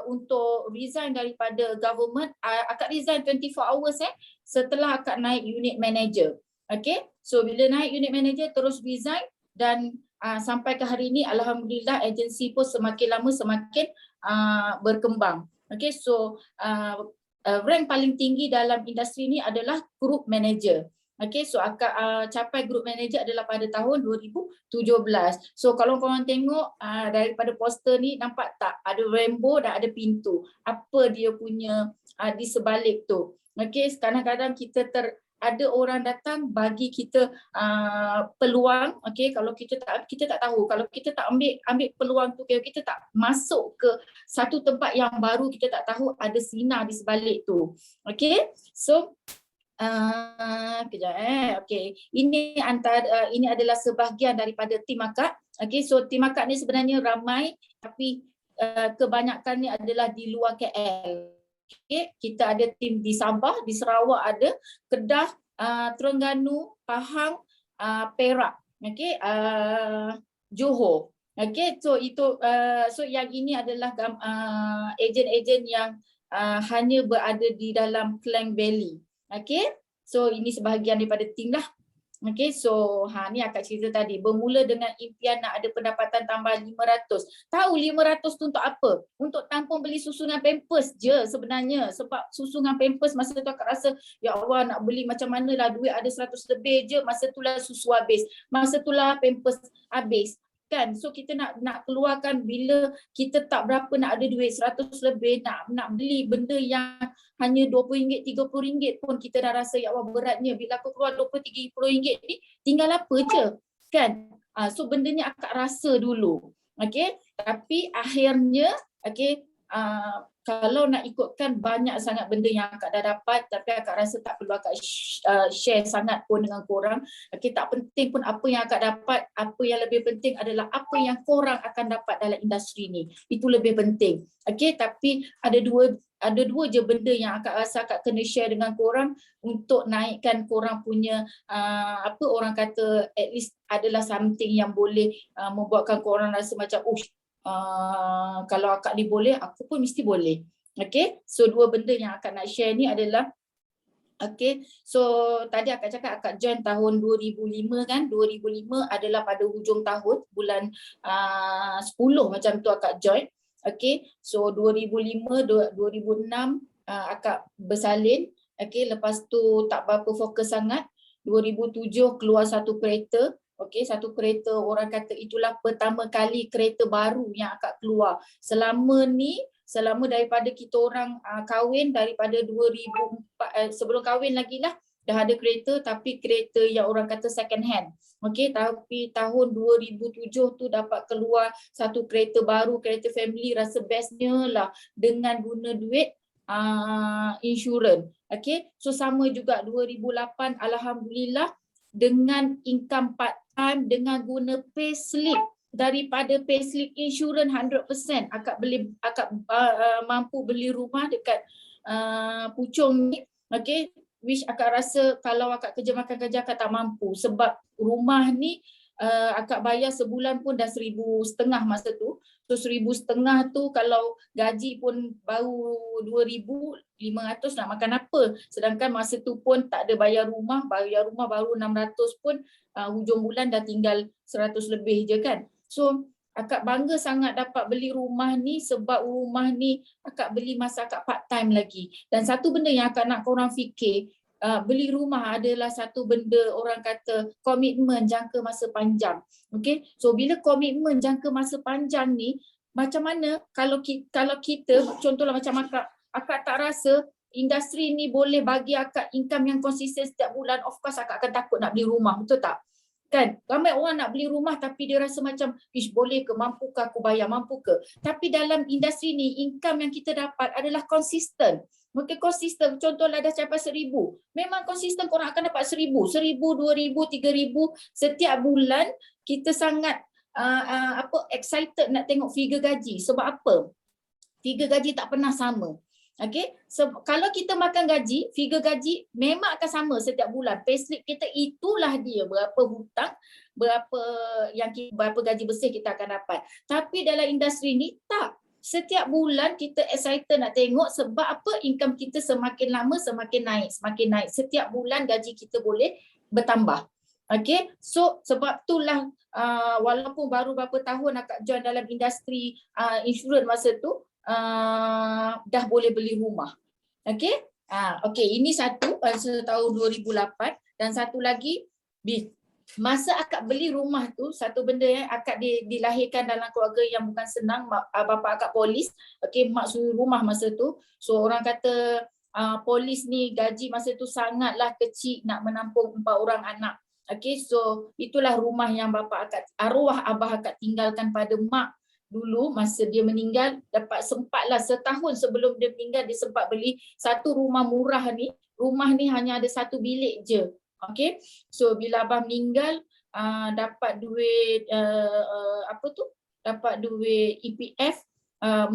untuk resign daripada government. Akak resign 24 hours setelah akak naik unit manager. Okay, so bila naik unit manager terus resign dan sampai ke hari ini alhamdulillah agensi pun semakin lama semakin berkembang. Okay, so rank paling tinggi dalam industri ni adalah group manager. Okay, so akak capai group manager adalah pada tahun 2017. So kalau korang tengok daripada poster ni nampak tak ada rainbow dan ada pintu. Apa dia punya di sebalik tu. Okay, kadang-kadang kita ada orang datang bagi kita peluang. Okey, kalau kita tak tahu, kalau kita tak ambil peluang tu, kita tak masuk ke satu tempat yang baru, kita tak tahu ada sinar di sebalik tu. Okey, so kejap okey, ini adalah sebahagian daripada tim akak. Okey, so tim akak ni sebenarnya ramai, tapi kebanyakan ni adalah di luar KL. Okay, kita ada tim di Sabah, di Sarawak ada, Kedah, Terengganu, Pahang, Perak, okay, Johor. Okay, so itu so yang ini adalah ejen-ejen yang hanya berada di dalam Klang Valley. Okay, so ini sebahagian daripada tim lah. Okay, so ni akak cerita tadi, bermula dengan impian nak ada pendapatan tambah 500. Tahu 500 tu untuk apa? Untuk tampung beli susunan Pampers je sebenarnya. Sebab susunan Pampers masa tu akak rasa, ya Allah nak beli macam mana lah, duit ada 100 lebih je, masa tu lah susu habis, masa tu lah Pampers habis. Kan, so kita nak keluarkan bila kita tak berapa nak ada duit 100 lebih, nak beli benda yang hanya RM20, RM30 pun kita dah rasa ya Allah beratnya. Bila aku keluar RM20, RM30 ni tinggal apa je kan. So benda ni akak rasa dulu. Okay, tapi akhirnya okay, kalau nak ikutkan banyak sangat benda yang akak dah dapat, tapi akak rasa tak perlu akak share sangat pun dengan korang. Okay, tak penting pun apa yang akak dapat, apa yang lebih penting adalah apa yang korang akan dapat dalam industri ni. Itu lebih penting. Okay, tapi ada dua je benda yang akak rasa akak kena share dengan korang untuk naikkan korang punya apa orang kata, at least adalah something yang boleh membuatkan korang rasa macam kalau akak ni boleh, aku pun mesti boleh. Okay, so dua benda yang akak nak share ni adalah, okay, so tadi akak cakap akak join tahun 2005 kan. 2005 adalah pada hujung tahun, bulan 10 macam tu akak join. Okay, so 2005, 2006 akak bersalin. Okay, lepas tu tak berapa fokus sangat. 2007 keluar satu kereta. Okay, satu kereta, orang kata itulah pertama kali kereta baru yang akak keluar. Selama daripada kita orang kahwin, daripada 2004, sebelum kahwin lagi lah, dah ada kereta, tapi kereta yang orang kata second hand. Okay, tapi tahun 2007 tu dapat keluar satu kereta baru, kereta family, rasa bestnya lah dengan guna duit insurans. Okay, so sama juga 2008, Alhamdulillah, dengan income part time, dengan guna payslip, daripada payslip insurans 100%, akak mampu beli rumah dekat Puchong ni. Okay, which akak rasa kalau akak kerja makan kerja akak tak mampu, sebab rumah ni akak bayar sebulan pun dah 1,500 masa tu. So 1,500 tu kalau gaji pun baru 2,500 nak makan apa? Sedangkan masa tu pun tak ada bayar rumah baru 600 pun hujung bulan dah tinggal 100 lebih je kan. So akak bangga sangat dapat beli rumah ni, sebab rumah ni akak beli masa akak part time lagi. Dan satu benda yang akak nak korang fikir, beli rumah adalah satu benda orang kata komitmen jangka masa panjang. Okay, so bila komitmen jangka masa panjang ni, macam mana kalau kita contohlah macam akak tak rasa industri ni boleh bagi akak income yang konsisten setiap bulan, of course akak akan takut nak beli rumah, betul tak? Kan, ramai orang nak beli rumah tapi dia rasa macam, ish, boleh ke, mampu ke aku bayar, mampu ke? Tapi dalam industri ni, income yang kita dapat adalah konsisten. Mungkin konsisten, contohlah dah capai 1,000. Memang konsisten korang akan dapat 1,000, 2,000, 3,000 setiap bulan. Kita sangat excited nak tengok figure gaji. Sebab apa? Figure gaji tak pernah sama. Okay, so, kalau kita makan gaji, figure gaji memang akan sama setiap bulan. Payslip kita itulah dia berapa hutang, berapa gaji bersih kita akan dapat. Tapi dalam industri ni tak. Setiap bulan kita excited nak tengok, sebab apa? Income kita semakin lama semakin naik. Setiap bulan gaji kita boleh bertambah. Okay, so sebab itulah walaupun baru berapa tahun akak join dalam industri insurans masa tu, dah boleh beli rumah. Okay, okay, ini satu tahun 2008. Dan satu lagi, masa akak beli rumah tu, satu benda yang akak dilahirkan dalam keluarga yang bukan senang. Bapa akak polis, okay, mak suri rumah masa tu. So orang kata polis ni gaji masa tu sangatlah kecil nak menampung 4 orang anak. Okay, so itulah rumah yang arwah abah akak tinggalkan pada mak dulu masa dia meninggal. Sempatlah setahun sebelum dia meninggal, dia sempat beli satu rumah murah ni. Rumah ni hanya ada 1 bilik je. Okay, so bila abah meninggal, dapat duit dapat duit EPF,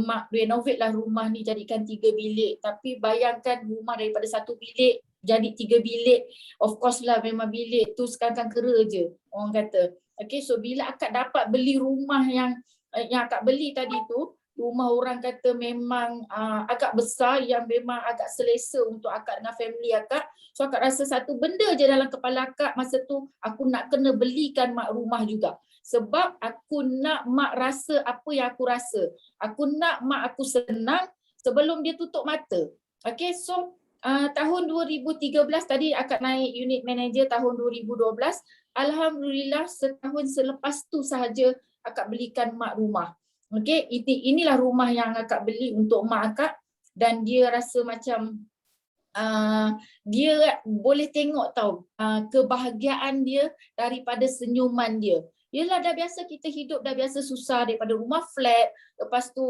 mak renovate lah rumah ni jadikan 3 bilik. Tapi bayangkan rumah daripada 1 bilik jadi 3 bilik. Of course lah memang bilik tu sekarang kera je orang kata. Okay, so bila akak dapat beli rumah yang akak beli tadi tu, rumah orang kata memang agak besar yang memang agak selesa untuk akak dengan family akak. So akak rasa satu benda je dalam kepala akak masa tu, aku nak kena belikan mak rumah juga. Sebab aku nak mak rasa apa yang aku rasa. Aku nak mak aku senang sebelum dia tutup mata. Okay, so tahun 2013 tadi akak naik unit manager tahun 2012. Alhamdulillah setahun selepas tu sahaja akak belikan mak rumah. Okay, inilah rumah yang akak beli untuk mak akak dan dia rasa macam dia boleh tengok tau kebahagiaan dia daripada senyuman dia. Yelah dah biasa kita hidup, dah biasa susah daripada rumah flat. Lepas tu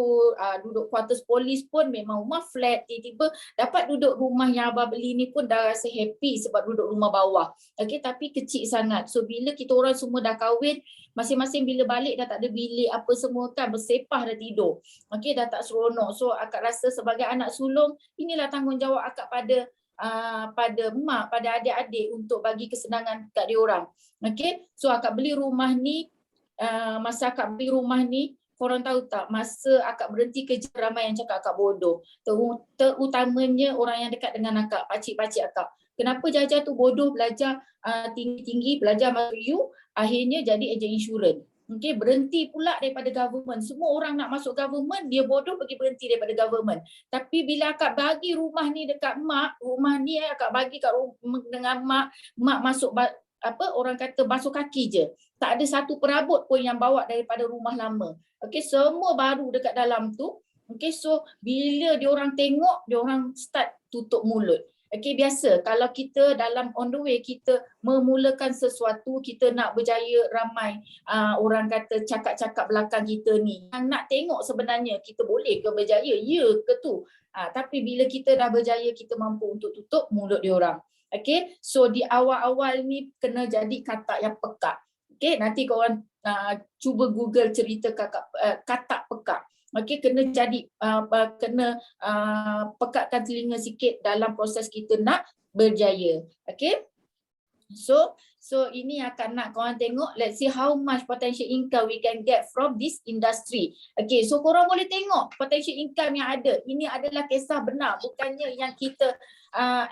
duduk quarters polis pun memang rumah flat. Tiba-tiba dapat duduk rumah yang abah beli ni pun dah rasa happy sebab duduk rumah bawah. Okay, tapi kecil sangat. So bila kita orang semua dah kahwin, masing-masing bila balik dah tak ada bilik apa semua kan, bersepah dah tidur. Okay, dah tak seronok. So akak rasa sebagai anak sulung, inilah tanggungjawab akak pada mak, pada adik-adik untuk bagi kesenangan kat dia orang. Okay, so akak beli rumah ni, masa akak beli rumah ni, korang tahu tak, masa akak berhenti kerja ramai yang cakap akak bodoh. Terutamanya orang yang dekat dengan akak, pakcik-pakcik akak. Kenapa Jaja tu bodoh belajar tinggi-tinggi, belajar masuk U, akhirnya jadi ejen insurans. Okay, berhenti pula daripada government. Semua orang nak masuk government, dia bodoh pergi berhenti daripada government. Tapi bila akak bagi rumah ni dekat mak, rumah ni akak bagi kat dengan mak masuk orang kata basuh kaki je. Tak ada satu perabot pun yang bawa daripada rumah lama. Okay, semua baru dekat dalam tu. Okay, so bila diorang tengok, diorang start tutup mulut. Okay, biasa kalau kita dalam on the way kita memulakan sesuatu, kita nak berjaya, ramai orang kata cakap-cakap belakang kita ni yang nak tengok sebenarnya kita boleh ke berjaya, ya ke tu. Tapi bila kita dah berjaya, kita mampu untuk tutup mulut diorang. Okay, so di awal-awal ni kena jadi katak yang pekak. Okay, nanti korang cuba Google cerita katak pekak. Okay, kena jadi kena pekatkan telinga sikit dalam proses kita nak berjaya. Okay, so ini akan nak korang tengok, let's see how much potential income we can get from this industry. Okay, so korang boleh tengok potential income yang ada. Ini adalah kisah benar, bukannya yang kita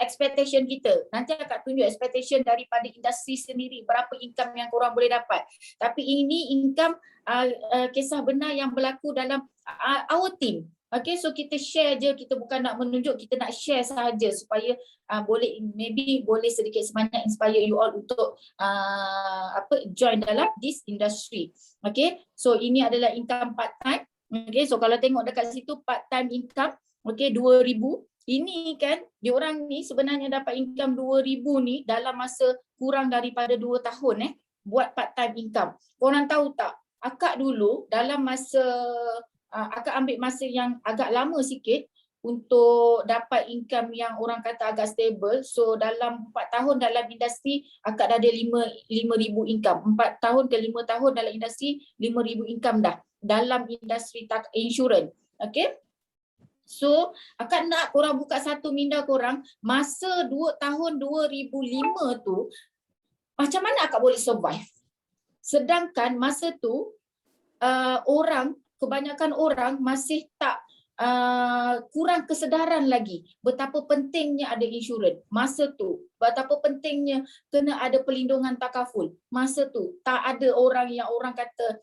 expectation kita. Nanti akan tunjuk expectation daripada industri sendiri, berapa income yang korang boleh dapat. Tapi ini income kisah benar yang berlaku dalam our team. Okay, so kita share je, kita bukan nak menunjuk, kita nak share sahaja supaya maybe boleh sedikit sebanyak inspire you all untuk join dalam this industry. Okay, so ini adalah income part time. Okay, so kalau tengok dekat situ part time income, okay, 2,000. Ini kan, diorang ni sebenarnya dapat income 2,000 ni dalam masa kurang daripada 2 tahun buat part time income. Korang tahu tak, akak dulu dalam masa akak ambil masa yang agak lama sikit untuk dapat income yang orang kata agak stable. So dalam 4 tahun dalam industri, akak dah ada 5,000 income. 4 tahun ke 5 tahun dalam industri, 5,000 income dah dalam industri insurans. Okay, so akak nak korang buka satu minda korang, masa 2 tahun 2005 tu, macam mana akak boleh survive? Sedangkan masa tu kebanyakan orang masih tak kurang kesedaran lagi betapa pentingnya ada insurans. Masa tu betapa pentingnya kena ada perlindungan takaful. Masa tu tak ada orang yang orang kata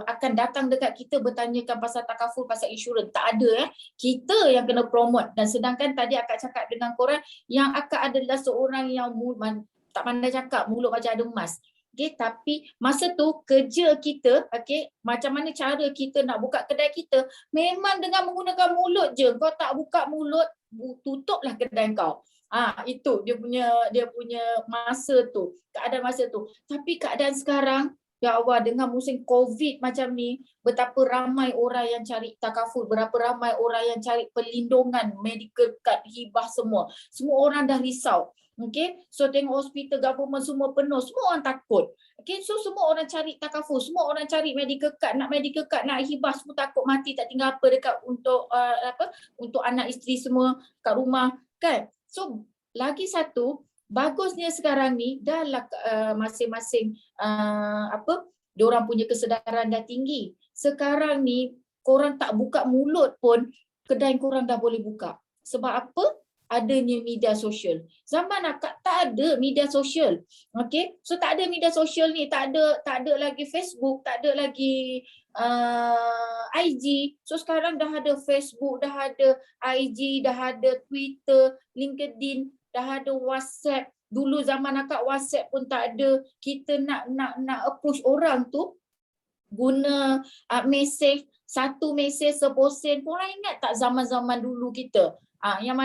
akan datang dekat kita bertanyakan pasal takaful, pasal insurans. Tak ada. Kita yang kena promote. Dan sedangkan tadi akak cakap dengan korang yang akak adalah seorang yang tak pandai cakap, mulut macam ada emas. Okay, tapi masa tu kerja kita, okay, macam mana cara kita nak buka kedai kita, memang dengan menggunakan mulut je. Kau tak buka mulut, tutuplah kedai kau. Itu dia punya masa tu, keadaan masa tu. Tapi keadaan sekarang, ya Allah, dengan musim COVID macam ni, betapa ramai orang yang cari takaful, berapa ramai orang yang cari perlindungan, medical card, hibah semua. Semua orang dah risau. Okay, so tengok hospital government semua penuh, semua orang takut. Okay, so semua orang cari takaful, semua orang cari medical card, nak hibah, semua takut mati tak tinggal apa dekat untuk anak isteri semua kat rumah kan. So lagi satu, bagusnya sekarang ni dah lah masing-masing diorang punya kesedaran dah tinggi. Sekarang ni korang tak buka mulut pun kedai korang dah boleh buka. Sebab apa? Adanya media sosial. Zaman akak tak ada media sosial. Okay, so tak ada media sosial ni, tak ada lagi Facebook, tak ada lagi IG. So sekarang dah ada Facebook, dah ada IG, dah ada Twitter, LinkedIn, dah ada WhatsApp. Dulu zaman akak WhatsApp pun tak ada. Kita nak approach orang tu guna mesej, satu mesej seposen. Korang ingat tak zaman-zaman dulu kita? Yang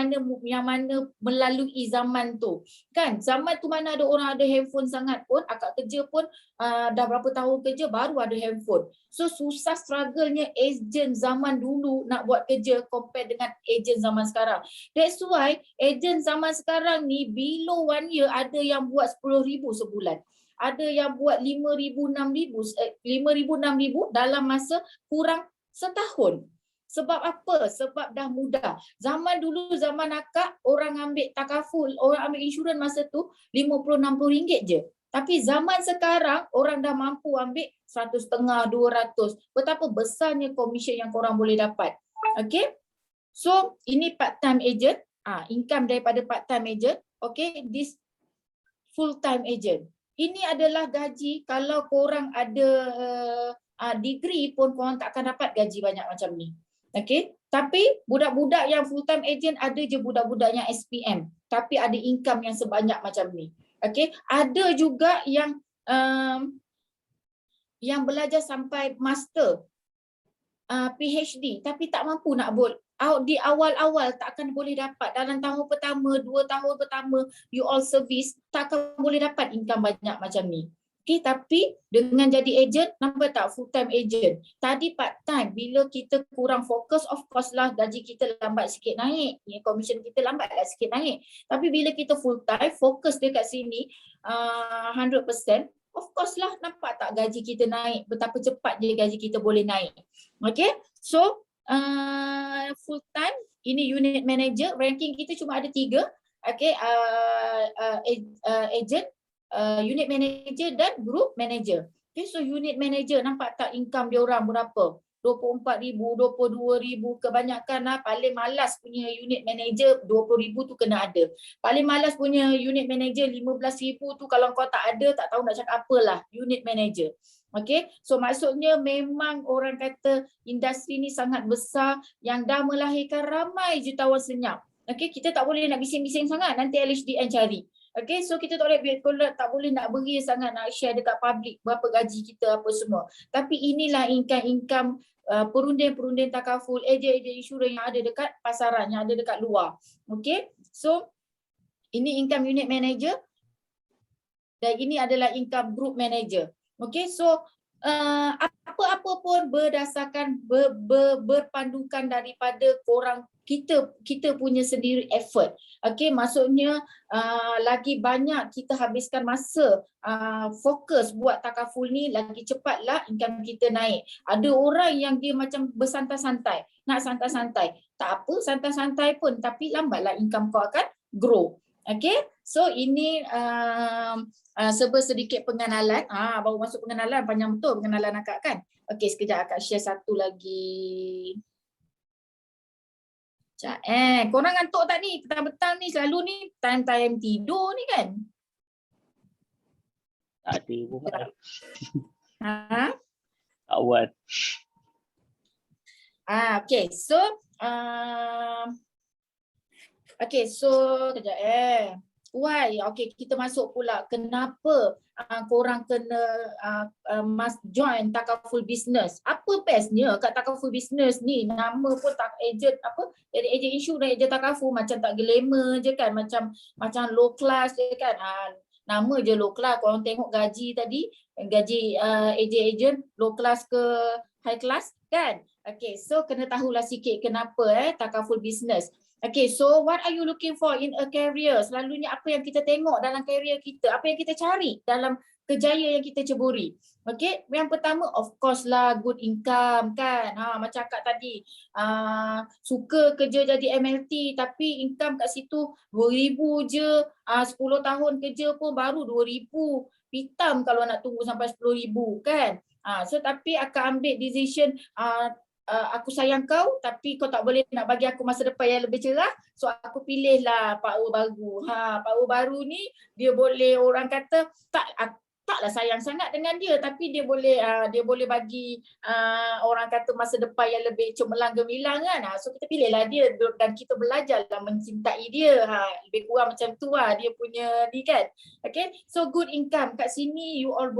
mana melalui zaman tu kan, zaman tu mana ada orang ada handphone sangat pun, akak kerja pun dah berapa tahun kerja baru ada handphone. So susah struggle-nya ejen zaman dulu nak buat kerja compare dengan ejen zaman sekarang. That's why ejen zaman sekarang ni below 1 year ada yang buat 10,000 sebulan, ada yang buat 5,000, 6,000 dalam masa kurang setahun. Sebab apa? Sebab dah mudah. Zaman dulu, zaman akak, orang ambil takaful, orang ambil insurans masa tu RM50-60 je. Tapi zaman sekarang, orang dah mampu ambil 150, 200. Betapa besarnya komisen yang korang boleh dapat. Okay? So, ini part-time agent. Income daripada part-time agent. Okay? This full-time agent. Ini adalah gaji kalau korang ada degree pun korang tak akan dapat gaji banyak macam ni. Okay, tapi budak-budak yang full time agent ada je budak-budak yang SPM tapi ada income yang sebanyak macam ni. Okay, ada juga yang belajar sampai master, PhD tapi tak mampu nak buat. Di awal-awal tak akan boleh dapat. Dalam tahun pertama, 2 tahun pertama you all service tak akan boleh dapat income banyak macam ni. Okay, tapi dengan jadi agent, nampak tak full time agent. Tadi part time, bila kita kurang fokus, of course lah gaji kita lambat sikit naik. Komisen kita lambat lah sikit naik. Tapi bila kita full time, fokus dekat sini 100%, of course lah nampak tak gaji kita naik. Betapa cepat je gaji kita boleh naik. Okay, so full time, ini unit manager, ranking kita cuma ada 3. Okay, agent, unit manager dan group manager. Okay, so unit manager nampak tak income dia orang berapa? 24,000, 22,000, kebanyakan lah. Paling malas punya unit manager 20,000 tu kena ada. Paling malas punya unit manager 15,000 tu kalau kau tak ada tak tahu nak cakap apalah unit manager. Okay, so maksudnya memang orang kata industri ni sangat besar yang dah melahirkan ramai jutawan senyap. Okay, kita tak boleh nak bising-bising sangat, nanti LHDN cari. Okay, so kita tak boleh nak beri sangat, nak share dekat public berapa gaji kita apa semua. Tapi inilah income perunding-perunding takaful, ejen-ejen insurans yang ada dekat pasaran, yang ada dekat luar. Okay, so ini income unit manager dan ini adalah income group manager. Okay, so apa-apa pun berdasarkan berpandukan daripada korang, kita punya sendiri effort. Okay, maksudnya lagi banyak kita habiskan masa fokus buat takaful ni, lagi cepatlah income kita naik. Ada orang yang dia macam bersantai-santai, nak santai-santai. Tak apa, santai-santai pun, tapi lambatlah income kau akan grow. Okay, so ini sedikit pengenalan. Baru masuk pengenalan, panjang betul pengenalan akak kan. Okay, sekejap akak share satu lagi. Korang ngantuk tak ni? Petang-petang ni selalu ni time-time tidur ni kan? Tak ada pun. Tak buat. Okay, so kejap why? Okay, kita masuk pula. Kenapa korang kena must join Takaful Business? Apa bestnya kat Takaful Business ni? Nama pun tak agent apa? Jadi agent insurans, agent Takaful macam tak glamour je kan, macam low class je kan. Nama je low class. Korang tengok gaji tadi, gaji agent low class ke high class kan? Okay, so kena tahulah sikit kenapa Takaful Business. Okay, so what are you looking for in a career? Selalunya apa yang kita tengok dalam career kita, apa yang kita cari dalam kejayaan yang kita ceburi. Okay, yang pertama of course lah good income kan. Macam Kak tadi, suka kerja jadi MLT tapi income kat situ 2,000 je. 10 tahun kerja pun baru 2,000. Pitam kalau nak tunggu sampai 10,000 kan. So tapi akan ambil decision, aku sayang kau tapi kau tak boleh nak bagi aku masa depan yang lebih cerah, so aku pilihlah power baru. Power baru ni dia boleh, orang kata taklah sayang sangat dengan dia tapi dia boleh bagi orang kata masa depan yang lebih cemerlang gemilang kan. So kita pilihlah dia dan kita belajarlah mencintai dia. Lebih kurang macam tu dia punya ni kan. Okay, so good income kat sini you all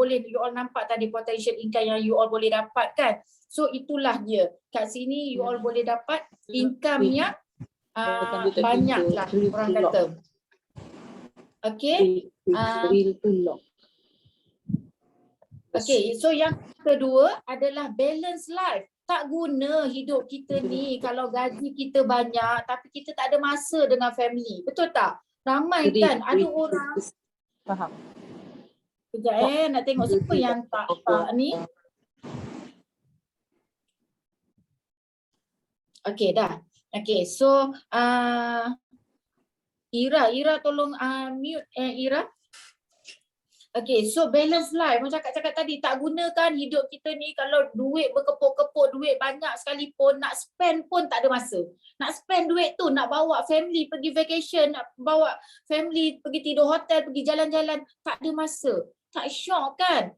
nampak tadi potential income yang you all boleh dapat kan. So itulah dia. Kat sini you all boleh dapat income yang banyak lah orang kata. Okay. Okay, so yang kedua adalah balance life. Tak guna hidup kita ni kalau gaji kita banyak tapi kita tak ada masa dengan family. Betul tak? Ramai kan ada orang. Faham. Sekejap nak tengok siapa yang tak ni. Okay, dah. Okay, so Ira tolong mute Ira. Okay, so balance life. Macam cakap tadi, tak gunakan hidup kita ni kalau duit berkepuk-kepuk, duit banyak sekalipun, nak spend pun tak ada masa. Nak spend duit tu, nak bawa family pergi vacation, nak bawa family pergi tidur hotel, pergi jalan-jalan, tak ada masa. Tak syok kan?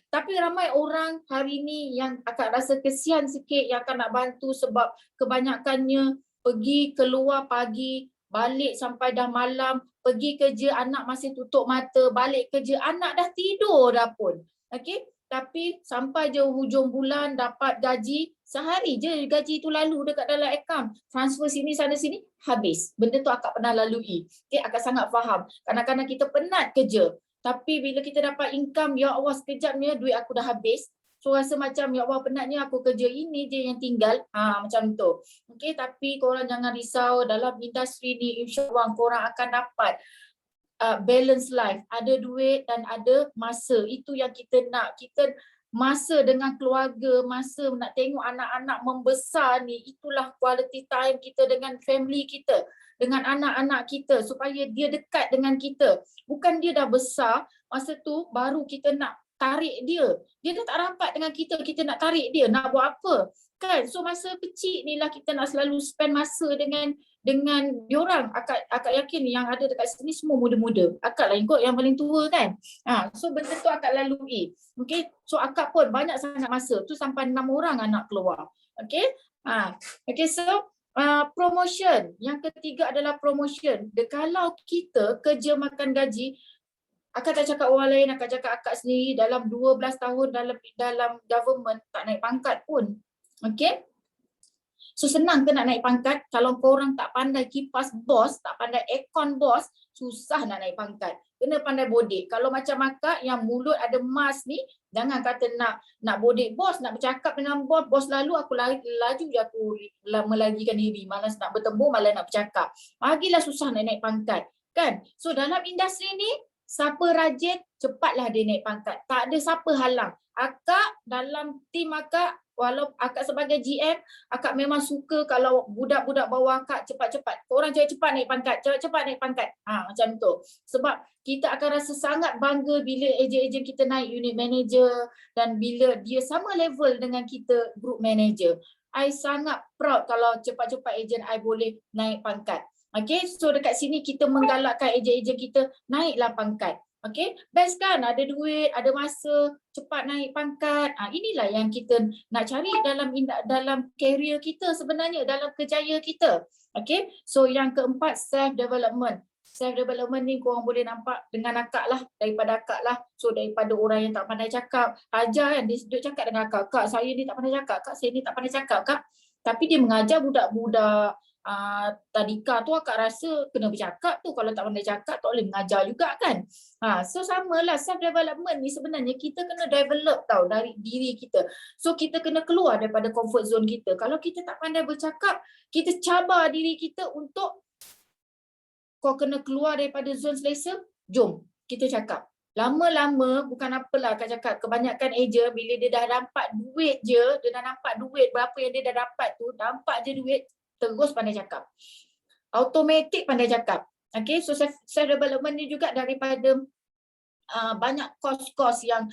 Tapi ramai orang hari ni yang akan rasa kesian sikit, yang akan nak bantu sebab kebanyakannya pergi keluar pagi, balik sampai dah malam, pergi kerja anak masih tutup mata, balik kerja anak dah tidur dah pun. Okay? Tapi sampai je hujung bulan dapat gaji, sehari je gaji tu lalu dekat dalam akaun. Transfer sini sana sini, habis. Benda tu akak pernah lalui. Okay? Akak sangat faham. Kadang-kadang kita penat kerja. Tapi bila kita dapat income, ya Allah sekejapnya duit aku dah habis. So rasa macam ya Allah penatnya aku kerja ini je yang tinggal. Macam tu. Okay, tapi korang jangan risau, dalam industri ni insyaAllah korang akan dapat balance life. Ada duit dan ada masa. Itu yang kita nak. Kita masa dengan keluarga, masa nak tengok anak-anak membesar ni, itulah quality time kita dengan family kita, dengan anak-anak kita supaya dia dekat dengan kita. Bukan dia dah besar, masa tu baru kita nak tarik dia. Dia dah tak rapat dengan kita nak tarik dia, nak buat apa? Kan? So masa kecil ni lah kita nak selalu spend masa dengan diorang. Akak yakin yang ada dekat sini semua muda-muda. Akak lah ikut yang paling tua kan. So benda tu akak lalui. Okay? So akak pun banyak sangat masa. Tu sampai 6 orang anak keluar. Okay? Okay, so promotion. Yang ketiga adalah promotion. Kalau kita kerja makan gaji, akak tak cakap orang lain, akak cakap akak sendiri dalam 12 tahun dalam government tak naik pangkat pun. Okay? So senang ke nak naik pangkat? Kalau korang tak pandai kipas bos, tak pandai aircon bos, susah nak naik pangkat. Kena pandai bodek. Kalau macam akak yang mulut ada mas ni, jangan kata nak bodek bos, nak bercakap dengan bos lalu aku laju je aku melagikan diri. Malas nak bertemu, malas nak bercakap. Bagilah susah nak naik pangkat. Kan? So dalam industri ni, siapa rajin, cepatlah dia naik pangkat. Tak ada siapa halang. Akak dalam tim akak, walau akak sebagai GM, akak memang suka kalau budak-budak bawah akak cepat-cepat. Korang cepat-cepat naik pangkat, cepat-cepat naik pangkat. Macam tu. Sebab kita akan rasa sangat bangga bila ejen-ejen kita naik unit manager dan bila dia sama level dengan kita group manager. I sangat proud kalau cepat-cepat ejen I boleh naik pangkat. Okay, so dekat sini kita menggalakkan ejen-ejen kita naiklah pangkat. Okay, best kan? Ada duit, ada masa, cepat naik pangkat. Inilah yang kita nak cari dalam career kita sebenarnya, dalam kerjaya kita. Okay, so yang keempat, self-development. self development ni korang boleh nampak dengan akak lah, daripada akak lah. So daripada orang yang tak pandai cakap, ajar kan, dia duduk cakap dengan akak, kak saya ni tak pandai cakap, kak saya ni tak pandai cakap kak. Tapi dia mengajar budak-budak tadika tu, akak rasa kena bercakap tu, kalau tak pandai cakap tak boleh mengajar juga kan. So samalah self development ni sebenarnya kita kena develop tau dari diri kita. So kita kena keluar daripada comfort zone kita. Kalau kita tak pandai bercakap, kita cabar diri kita untuk kau kena keluar daripada zon selesa, jom kita cakap. Lama-lama bukan apalah akak cakap, kebanyakan eja bila dia dah dapat duit je, dia dah nampak duit berapa yang dia dah dapat tu, nampak je duit, terus pandai cakap. Automatik pandai cakap. Okay, so self development ni juga daripada banyak kos-kos yang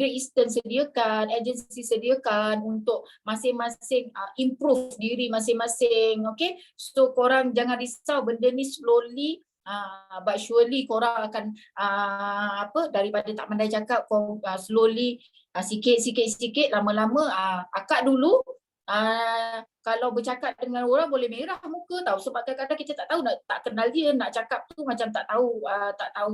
Great Eastern sediakan, agensi sediakan untuk masing-masing improve diri masing-masing. Okay, so korang jangan risau, benda ni slowly but surely korang akan daripada tak pandai cakap, slowly sikit-sikit lama-lama. Akak dulu kalau bercakap dengan orang boleh merah muka tau, sebab kadang-kadang kita tak tahu, tak kenal dia, nak cakap tu macam tak tahu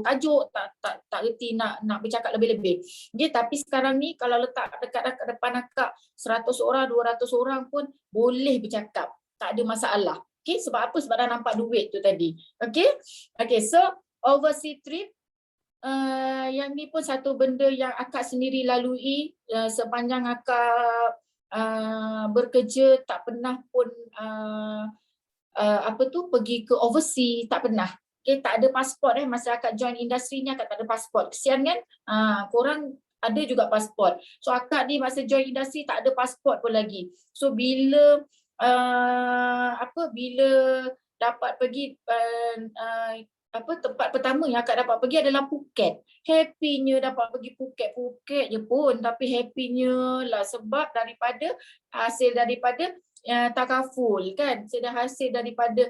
tajuk, tak reti nak bercakap lebih-lebih. Okay, tapi sekarang ni kalau letak dekat depan akak 100 orang, 200 orang pun boleh bercakap, tak ada masalah. Okay, sebab apa? Sebab dah nampak duit tu tadi. Okay, so overseas trip, yang ni pun satu benda yang akak sendiri lalui sepanjang akak bekerja, tak pernah pun pergi ke overseas, tak pernah. Okay, tak ada pasport masa akak join industri ni, akak tak ada pasport. Kesian kan? Korang ada juga pasport. So akak ni masa join industri tak ada pasport pun lagi. So bila bila dapat pergi tempat pertama yang akak dapat pergi adalah Phuket. Happynya dapat pergi Phuket je pun, tapi happynya lah sebab hasil daripada takaful kan. Hasil daripada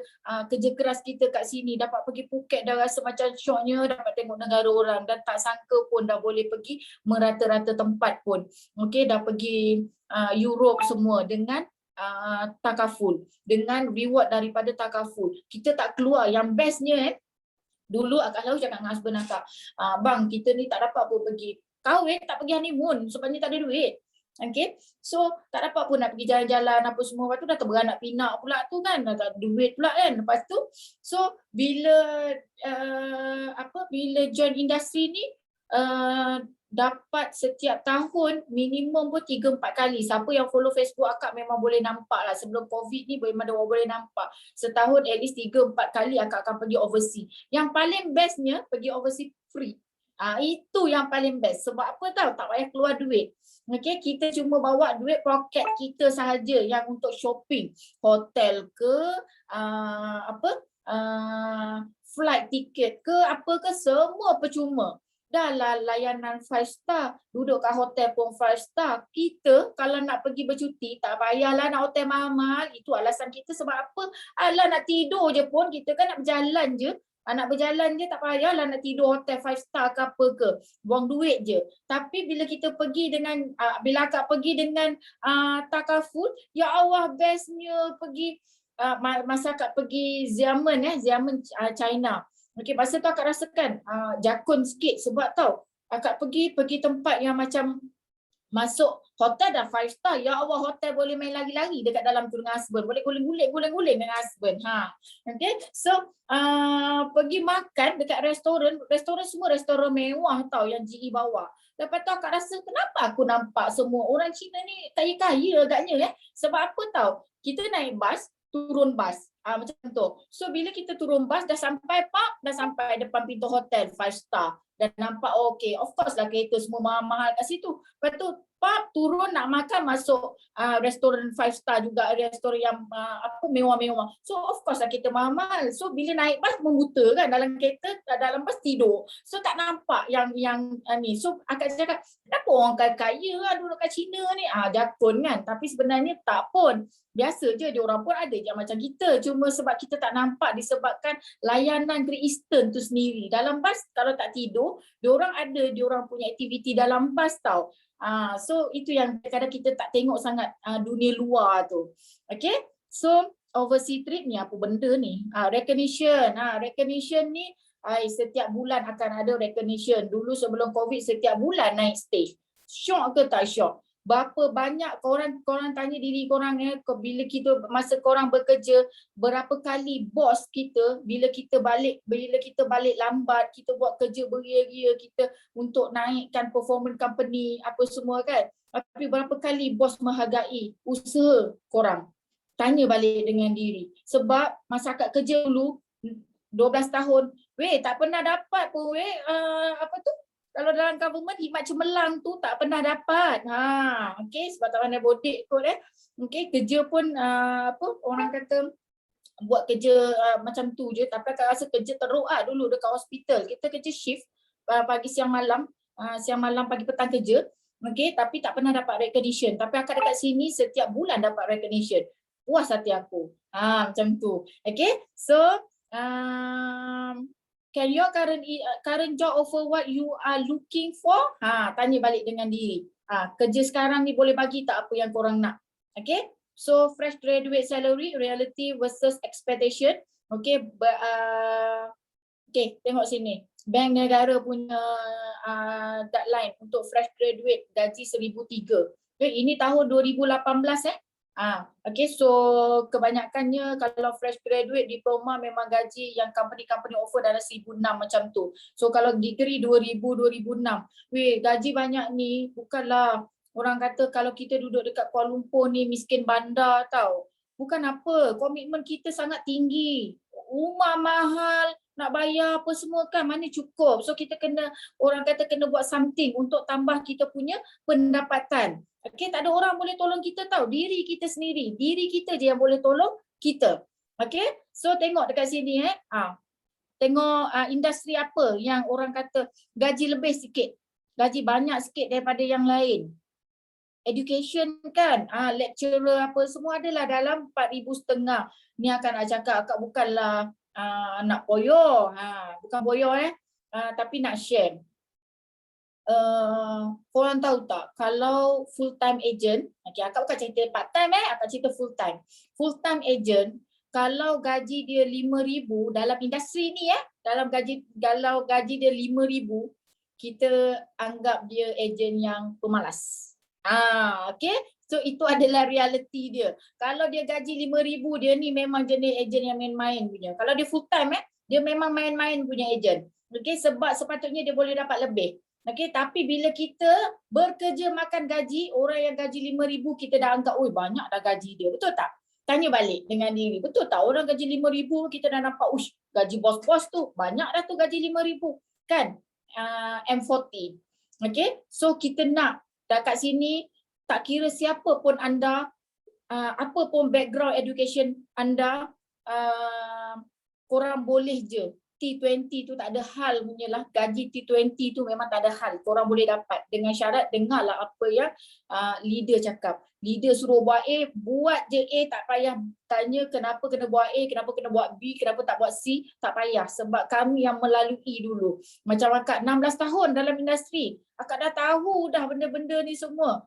kerja keras kita kat sini, dapat pergi Phuket dah rasa macam syoknya, dapat tengok negara orang, dan tak sangka pun dah boleh pergi merata-rata tempat pun. Okay, dah pergi Europe semua dengan takaful, dengan reward daripada takaful. Kita tak keluar. Yang bestnya dulu akak selalu cakap dengan husband akak, bang kita ni tak dapat pun pergi kahwin, tak pergi honeymoon sebabnya tak ada duit. Okay, so tak dapat pun nak pergi jalan-jalan apa semua. Lepas tu dah terberanak pinak pula tu kan, dah tak ada duit pula kan. Lepas tu so bila join industri ni dapat setiap tahun minimum pun 3-4 kali. Siapa yang follow Facebook akak memang boleh nampak lah, sebelum COVID ni memang boleh nampak. Setahun at least 3-4 kali akak akan pergi overseas. Yang paling bestnya pergi overseas free. Itu yang paling best. Sebab apa tahu? Tak payah keluar duit. Okay, kita cuma bawa duit poket kita sahaja yang untuk shopping, hotel ke, flight ticket ke, apa ke, semua percuma. Dah lah layanan 5 star, duduk kat hotel pun 5 star. Kita kalau nak pergi bercuti tak payahlah nak hotel mahal-mahal. Itu alasan kita sebab apa? Alah nak tidur je pun, kita kan nak berjalan je. Nak berjalan je tak payahlah nak tidur hotel 5 star ke apa ke. Buang duit je. Tapi bila kita pergi dengan, bila akak pergi dengan takaful, ya Allah bestnya pergi, masa akak pergi Xiamen China. Okay, masa tu akak rasakan jakun sikit sebab tau akak pergi tempat yang macam masuk hotel dah 5 star. Ya Allah, hotel boleh main lari-lari dekat dalam tu dengan husband. Boleh guling-guling dengan husband. Okay, so pergi makan dekat restoran semua restoran mewah tau yang GE bawa. Lepas tu akak rasa kenapa aku nampak semua orang Cina ni kaya-kaya agaknya Sebab apa tau? Kita naik bas, turun bas. Macam tu. So bila kita turun bas dah sampai depan pintu hotel 5 star. Dan nampak okay, of course lah kereta semua mahal-mahal kat situ. Lepas tu turun nak makan masuk restoran 5 star juga, restoran yang mewah-mewah. So of course lah kita mahal-mahal. So bila naik bas membuta kan, dalam kereta, dalam bas tidur. So tak nampak yang ni. So akak cakap, kenapa orang kaya lah duduk kat China ni? Jakun kan. Tapi sebenarnya tak pun. Biasa je, diorang pun ada yang macam kita. Cuma sebab kita tak nampak disebabkan layanan Great Eastern tu sendiri. Dalam bas kalau tak tidur, diorang punya aktiviti dalam bas tau. So itu yang kadang-kadang kita tak tengok sangat dunia luar tu. Okay, so overseas trip ni apa benda ni? Recognition. Recognition ni setiap bulan akan ada recognition. Dulu sebelum COVID setiap bulan naik stage. Syok ke tak syok? Berapa banyak korang tanya diri korang bila kita masa korang bekerja, berapa kali bos kita bila kita balik lambat, kita buat kerja beria-ria kita untuk naikkan performance company apa semua kan. Tapi berapa kali bos menghargai usaha korang? Tanya balik dengan diri. Sebab masa akak kerja dulu 12 tahun, tak pernah dapat pun kalau dalam government khidmat cemerlang tu tak pernah dapat. Okey, sebab tak pandai bodek kot Okey, kerja pun orang kata buat kerja macam tu je, tapi akak rasa kerja teruk dulu dekat hospital. Kita kerja shift pagi siang malam pagi petang kerja. Okey, tapi tak pernah dapat recognition. Tapi akak dekat sini setiap bulan dapat recognition. Puas hati aku. Macam tu. Okey, so can your current job offer what you are looking for? Tanya balik dengan diri. Kerja sekarang ni boleh bagi tak apa yang korang nak? Okay. So fresh graduate salary, reality versus expectation. Okay. Okay, tengok sini. Bank Negara punya deadline untuk fresh graduate gaji 1,003. Okay, ini tahun 2018 Okay, so kebanyakannya kalau fresh graduate diploma memang gaji yang company offer dalam 1,006 macam tu. So kalau degree 2,000, 2,006. Gaji banyak ni bukanlah orang kata kalau kita duduk dekat Kuala Lumpur ni miskin bandar tau. Bukan apa, komitmen kita sangat tinggi. Rumah mahal, nak bayar apa semua kan, mana cukup. So kita kena, orang kata kena buat something untuk tambah kita punya pendapatan. Okay, tak ada orang boleh tolong kita tau, diri kita sendiri. Diri kita je yang boleh tolong kita. Okay, so tengok dekat sini tengok industri apa yang orang kata gaji lebih sikit, gaji banyak sikit daripada yang lain. Education kan, lecturer apa semua adalah dalam 4,500. Ni akan nak cakap, akak bukanlah nak poyo, bukan poyo tapi nak share. Korang tahu tak, kalau full time agent, akak bukan cerita part time akak cerita full time. Full time agent, kalau gaji dia 5,000 dalam industri ni kalau gaji dia 5,000, kita anggap dia agent yang pemalas. Okay, so itu adalah reality dia. Kalau dia gaji 5,000, dia ni memang jenis agent yang main-main punya. Kalau dia full time dia memang main-main punya agent. Okay, sebab sepatutnya dia boleh dapat lebih. Okay, tapi bila kita bekerja makan gaji, orang yang gaji 5,000 kita dah anggap, banyak dah gaji dia. Betul tak? Tanya balik dengan diri. Betul tak orang gaji 5,000 kita dah nampak, gaji bos-bos tu banyak dah tu gaji 5,000. Kan? M40. Okay, so kita nak dekat sini, tak kira siapa pun anda, apa pun background education anda, korang boleh je. T20 tu tak ada hal punyalah, gaji T20 tu memang tak ada hal. Korang boleh dapat dengan syarat dengarlah apa yang leader cakap. Leader suruh buat A, buat je A, tak payah tanya kenapa kena buat A, kenapa kena buat B, kenapa tak buat C, tak payah. Sebab kami yang melalui dulu. Macam akak 16 tahun dalam industri, akak dah tahu dah benda-benda ni semua.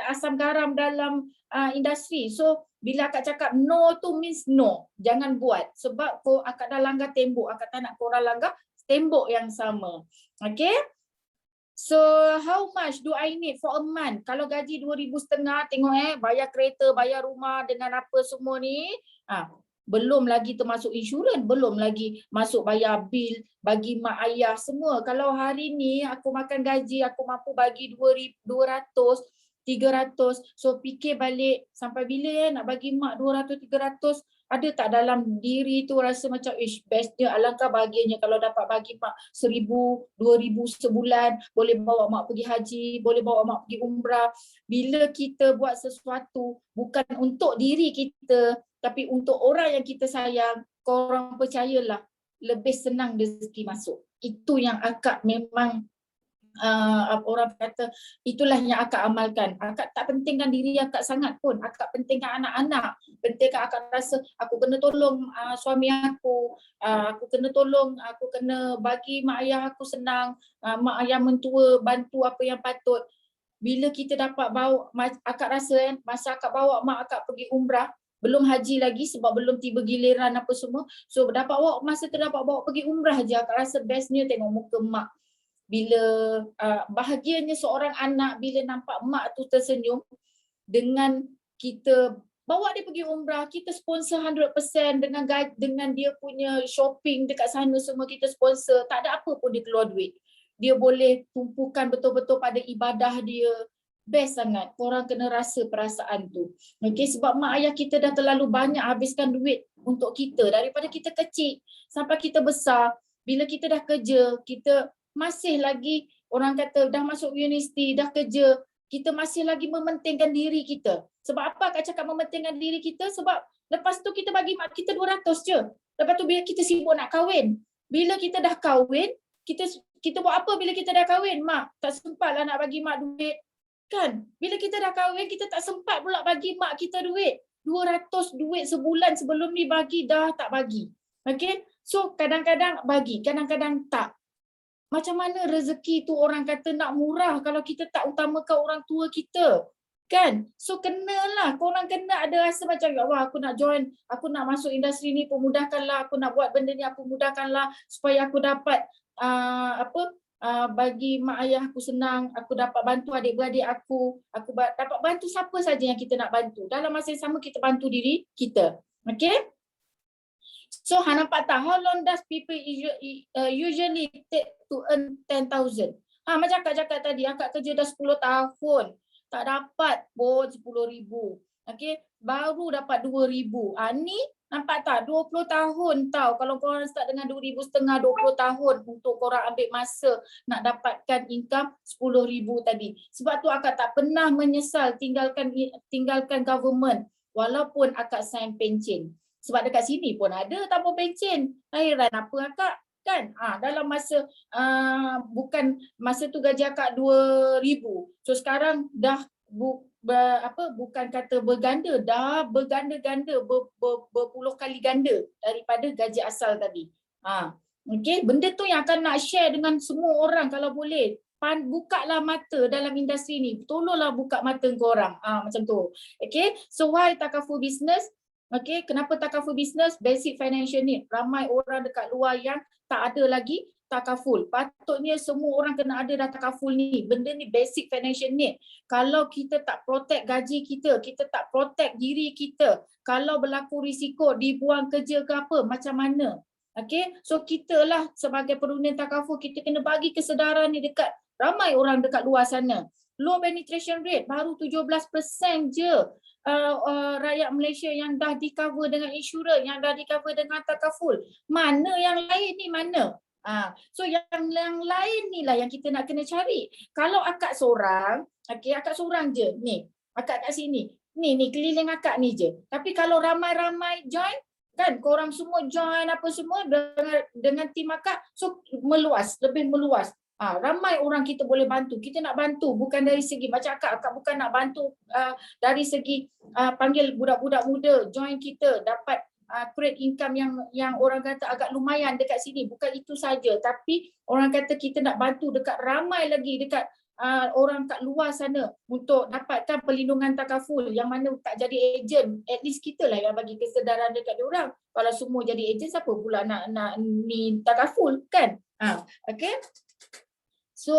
Asam garam dalam industri. So bila akak cakap no tu means no, jangan buat. Sebab akak dah langgar tembok, akak tak nak korang langgar tembok yang sama. Okay. So how much do I need for a month? Kalau gaji 2,500, tengok bayar kereta, bayar rumah dengan apa semua ni, belum lagi termasuk insurans, belum lagi masuk bayar bil, bagi mak ayah semua. Kalau hari ni aku makan gaji, aku mampu bagi 200, 300. So fikir balik sampai bila nak bagi mak 200, 300. Ada tak dalam diri tu rasa macam bestnya, alangkah bahagianya kalau dapat bagi mak 1,000, 2,000 sebulan, boleh bawa mak pergi haji, boleh bawa mak pergi umrah. Bila kita buat sesuatu bukan untuk diri kita tapi untuk orang yang kita sayang, korang percayalah lebih senang rezeki masuk. Itu yang akak memang orang kata itulah yang akak amalkan. Akak tak pentingkan diri akak sangat pun, akak pentingkan anak-anak. Pentingkan akak rasa aku kena tolong suami aku, aku kena tolong, aku kena bagi mak ayah aku senang, mak ayah mentua bantu apa yang patut. Bila kita dapat bawa, akak rasa masa akak bawa mak akak pergi umrah, belum haji lagi sebab belum tiba giliran apa semua. So dapat bawa, masa tu dapat bawa pergi umrah je. Akak rasa bestnya tengok muka mak. Bila bahagianya seorang anak bila nampak mak tu tersenyum dengan kita bawa dia pergi umrah, kita sponsor 100% dengan dia punya shopping dekat sana semua kita sponsor. Tak ada apa pun dia keluar duit. Dia boleh tumpukan betul-betul pada ibadah dia. Best sangat. Korang kena rasa perasaan tu. Okay, sebab mak ayah kita dah terlalu banyak habiskan duit untuk kita daripada kita kecil sampai kita besar. Bila kita dah kerja, kita masih lagi orang kata dah masuk universiti, dah kerja, kita masih lagi mementingkan diri kita. Sebab apa Kak cakap mementingkan diri kita? Sebab lepas tu kita bagi mak kita 200 je. Lepas tu bila kita sibuk nak kahwin. Bila kita dah kahwin, kita buat apa bila kita dah kahwin? Mak, tak sempat lah nak bagi mak duit. Kan? Bila kita dah kahwin, kita tak sempat pula bagi mak kita duit. 200 duit sebulan sebelum ni bagi, dah tak bagi. Okay? So kadang-kadang bagi, kadang-kadang tak. Macam mana rezeki tu orang kata nak murah kalau kita tak utamakan orang tua kita? Kan? So kenalah, korang kena ada rasa macam, ya Allah aku nak join, aku nak masuk industri ni, pemudahkanlah, aku nak buat benda ni, aku mudahkanlah supaya aku dapat bagi mak ayah aku senang, aku dapat bantu adik-beradik aku dapat bantu siapa saja yang kita nak bantu. Dalam masa yang sama kita bantu diri kita. Okay? So, nampak tak? How long does people usually take to earn 10,000? Macam Kak cakap tadi, Kak kerja dah 10 tahun. Tak dapat pun 10,000. Okay? Baru dapat 2,000. Ni nampak tak? 20 tahun tau. Kalau korang start dengan 2,500, 20 tahun untuk korang ambil masa nak dapatkan income 10,000 tadi. Sebab tu akak tak pernah menyesal tinggalkan government walaupun akak sign pencen. Sebab dekat sini pun ada tanpa pencen. Hairan apa akak? Kan? Dalam masa bukan masa tu gaji akak 2,000. So sekarang dah bukan kata berganda, dah berganda-ganda, berpuluh kali ganda daripada gaji asal tadi. Okay, benda tu yang akan nak share dengan semua orang kalau boleh. Bukalah mata dalam industri ni. Tolonglah buka mata korang. Macam tu. Okay, so why takaful business? Okay, kenapa takaful business? Basic financial need. Ramai orang dekat luar yang tak ada lagi takaful. Patutnya semua orang kena ada dah takaful ni. Benda ni basic financial need. Kalau kita tak protect gaji kita, kita tak protect diri kita, kalau berlaku risiko dibuang kerja ke apa, macam mana? Okay, so kita lah sebagai perunia takaful, kita kena bagi kesedaran ni dekat ramai orang dekat luar sana. Low penetration rate, baru 17% je rakyat Malaysia yang dah di cover dengan insurans, yang dah di cover dengan takaful. Mana yang lain ni, mana? So yang lain ni lah yang kita nak kena cari. Kalau akak seorang, okay, akak seorang je ni, akak kat sini, ni keliling akak ni je. Tapi kalau ramai-ramai join, kan, korang semua join apa semua dengan tim akak, so meluas, lebih meluas. Ramai orang kita boleh bantu. Kita nak bantu bukan dari segi macam akak bukan nak bantu dari segi panggil budak-budak muda join kita dapat create income yang orang kata agak lumayan dekat sini. Bukan itu saja, tapi orang kata kita nak bantu dekat ramai lagi dekat orang kat luar sana untuk dapatkan perlindungan takaful yang mana tak jadi ejen. At least kita lah yang bagi kesedaran dekat diorang. Kalau semua jadi ejen, siapa pula nak ni takaful, kan? Okay. So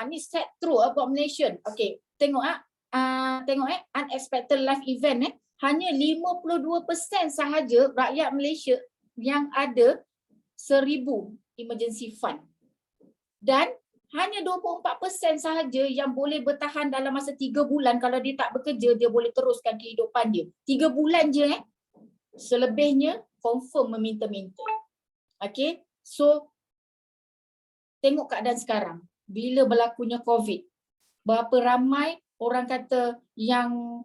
ni set through abomination. Okay, tengok unexpected life event hanya 52% sahaja rakyat Malaysia yang ada 1,000 emergency fund. Dan hanya 24% sahaja yang boleh bertahan dalam masa 3 bulan. Kalau dia tak bekerja, dia boleh teruskan kehidupan dia. 3 bulan je Selebihnya confirm meminta-minta. Okay, so tengok keadaan sekarang. Bila berlakunya COVID, berapa ramai orang kata yang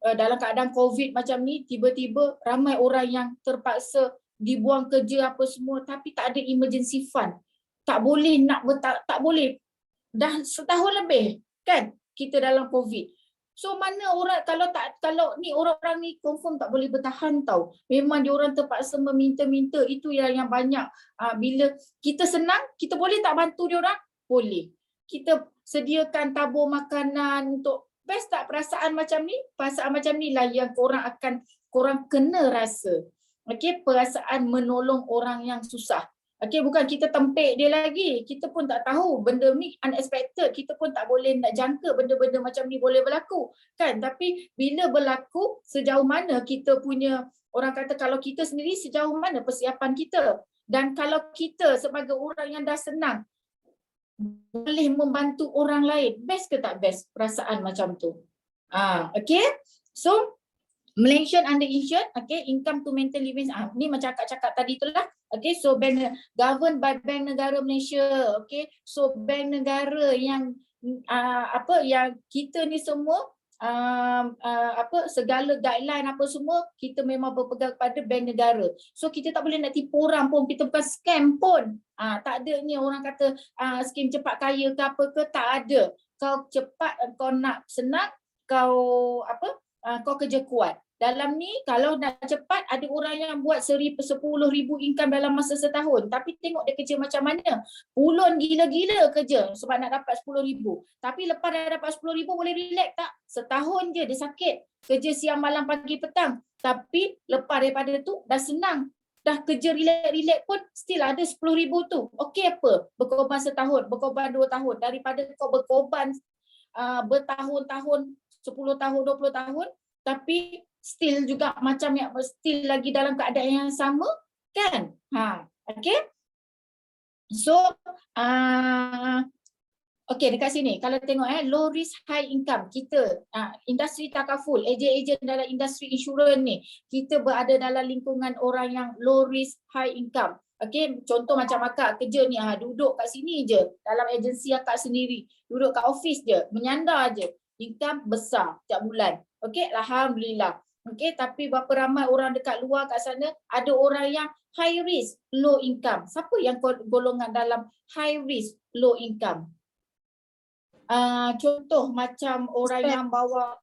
dalam keadaan COVID macam ni, tiba-tiba ramai orang yang terpaksa dibuang kerja apa semua tapi tak ada emergency fund. Tak boleh tak boleh. Dah setahun lebih kan kita dalam COVID. So mana orang kalau ni orang-orang ni confirm tak boleh bertahan tau. Memang diorang terpaksa meminta-minta. Itu yang banyak. Bila kita senang, kita boleh tak bantu diorang? Boleh. Kita sediakan tabur makanan untuk Best tak perasaan macam ni? Perasaan macam ni lah yang korang kena rasa. Okey, perasaan menolong orang yang susah. Okey, bukan kita tempik dia lagi. Kita pun tak tahu benda ni unexpected. Kita pun tak boleh nak jangka benda-benda macam ni boleh berlaku. Kan? Tapi bila berlaku, sejauh mana kita punya, orang kata kalau kita sendiri sejauh mana persiapan kita. Dan kalau kita sebagai orang yang dah senang, boleh membantu orang lain. Best ke tak best perasaan macam tu? Okay. So, Malaysian underinsured, okay, income to maintain living, ni macam cakap tadi tu lah. Okay, so governed by Bank Negara Malaysia. Okay, so bank negara yang yang kita ni semua segala guideline apa semua kita memang berpegang pada bank negara. So kita tak boleh nak tipu orang pun, kita bukan scam pun. Tak ada ni orang kata skim cepat kaya ke apa ke, tak ada. Kau cepat, kau nak senang, kau kau kerja kuat. Dalam ni kalau nak cepat, ada orang yang buat 10,000 income dalam masa setahun. Tapi tengok dia kerja macam mana. Pulun gila-gila kerja sebab nak dapat 10,000. Tapi lepas dah dapat 10,000 boleh relax tak? Setahun je dia sakit. Kerja siang malam pagi petang. Tapi lepas daripada tu dah senang. Dah kerja relax-relax pun still ada 10,000 tu. Okey apa? Berkorban setahun, berkorban 2 tahun. Daripada kau berkorban bertahun-tahun, 10 tahun, 20 tahun. Tapi still juga macam yang still lagi dalam keadaan yang sama, kan? Okay. So, okay, dekat sini kalau tengok low risk high income, kita industri takaful, ejen-ejen dalam industri insurans ni, kita berada dalam lingkungan orang yang low risk high income. Okay, contoh macam akak kerja ni, duduk kat sini je dalam agensi akak sendiri, duduk kat office je, menyandar je, income besar setiap bulan. Okay, alhamdulillah. Okay, tapi berapa ramai orang dekat luar kat sana, ada orang yang high risk, low income. Siapa yang golongan dalam high risk, low income? Contoh macam orang yang bawa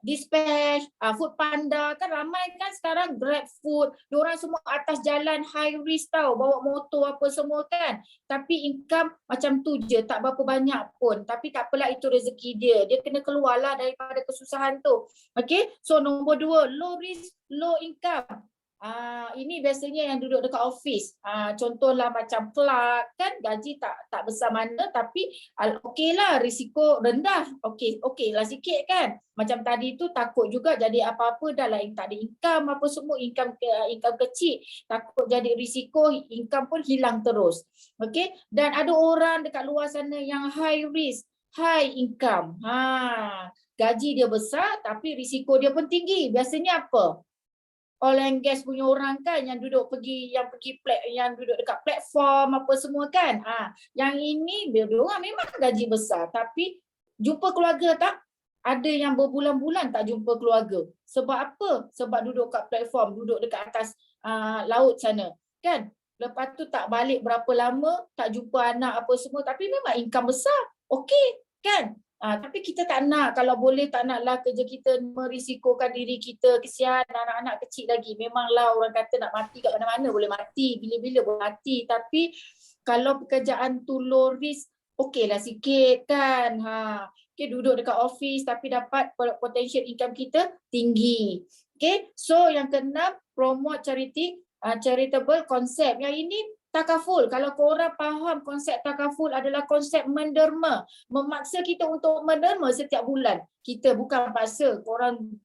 Dispatch, Food Panda, kan ramai kan sekarang Grab Food, diorang semua atas jalan high risk tau, bawa motor apa semua kan. Tapi income macam tu je, tak berapa banyak pun. Tapi tak apalah, itu rezeki dia. Dia kena keluarlah daripada kesusahan tu. Okay, so nombor 2, low risk, low income. Ini biasanya yang duduk dekat office. Contohlah macam clerk kan, gaji tak besar mana, tapi okey lah, risiko rendah. Okey lah sikit kan. Macam tadi tu takut juga jadi apa-apa dah lah, tak ada income apa semua, income kecil, takut jadi risiko income pun hilang terus. Okey, dan ada orang dekat luar sana yang high risk, high income. Gaji dia besar tapi risiko dia pun tinggi. Biasanya apa? Oil and gas punya orang kan, yang duduk yang duduk dekat platform apa semua kan. Yang ini dia orang memang gaji besar tapi jumpa keluarga tak? Ada yang berbulan-bulan tak jumpa keluarga. Sebab apa? Sebab duduk kat platform, duduk dekat atas laut sana kan. Lepas tu tak balik berapa lama, tak jumpa anak apa semua, tapi memang income besar. Okey kan? Tapi kita tak nak, kalau boleh tak naklah kerja kita merisikokan diri kita, kesian anak-anak kecil lagi. Memanglah orang kata nak mati kat mana-mana boleh mati, bila-bila boleh mati. Tapi kalau pekerjaan tu low risk, okeylah sikit kan. Okay, duduk dekat office tapi dapat potential income kita tinggi. Okay, so yang keenam, promote charitable concept. Yang ini takaful. Kalau korang faham konsep takaful adalah konsep menderma. Memaksa kita untuk menderma setiap bulan. Kita bukan paksa korang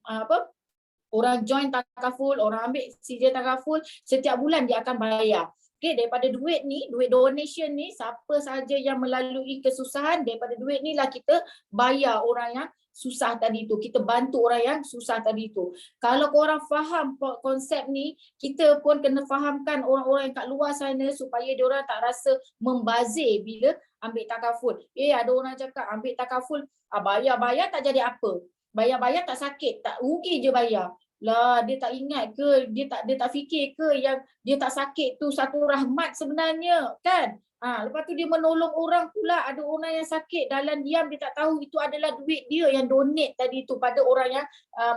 orang join takaful, orang ambil CJ takaful, setiap bulan dia akan bayar. Okay, daripada duit ni, duit donation ni, siapa sahaja yang melalui kesusahan, daripada duit ni lah kita bayar orang yang susah tadi tu, kita bantu orang yang susah tadi tu. Kalau korang faham konsep ni, kita pun kena fahamkan orang-orang yang kat luar sana supaya diorang tak rasa membazir bila ambil takaful. Ada orang cakap ambil takaful, bayar-bayar tak jadi apa. Bayar-bayar tak sakit, tak rugi je bayar. Lah, dia tak ingat ke, dia tak fikir ke yang dia tak sakit tu satu rahmat sebenarnya kan. Lepas tu dia menolong orang pula, ada orang yang sakit dalam diam, dia tak tahu itu adalah duit dia yang donate tadi tu pada orang yang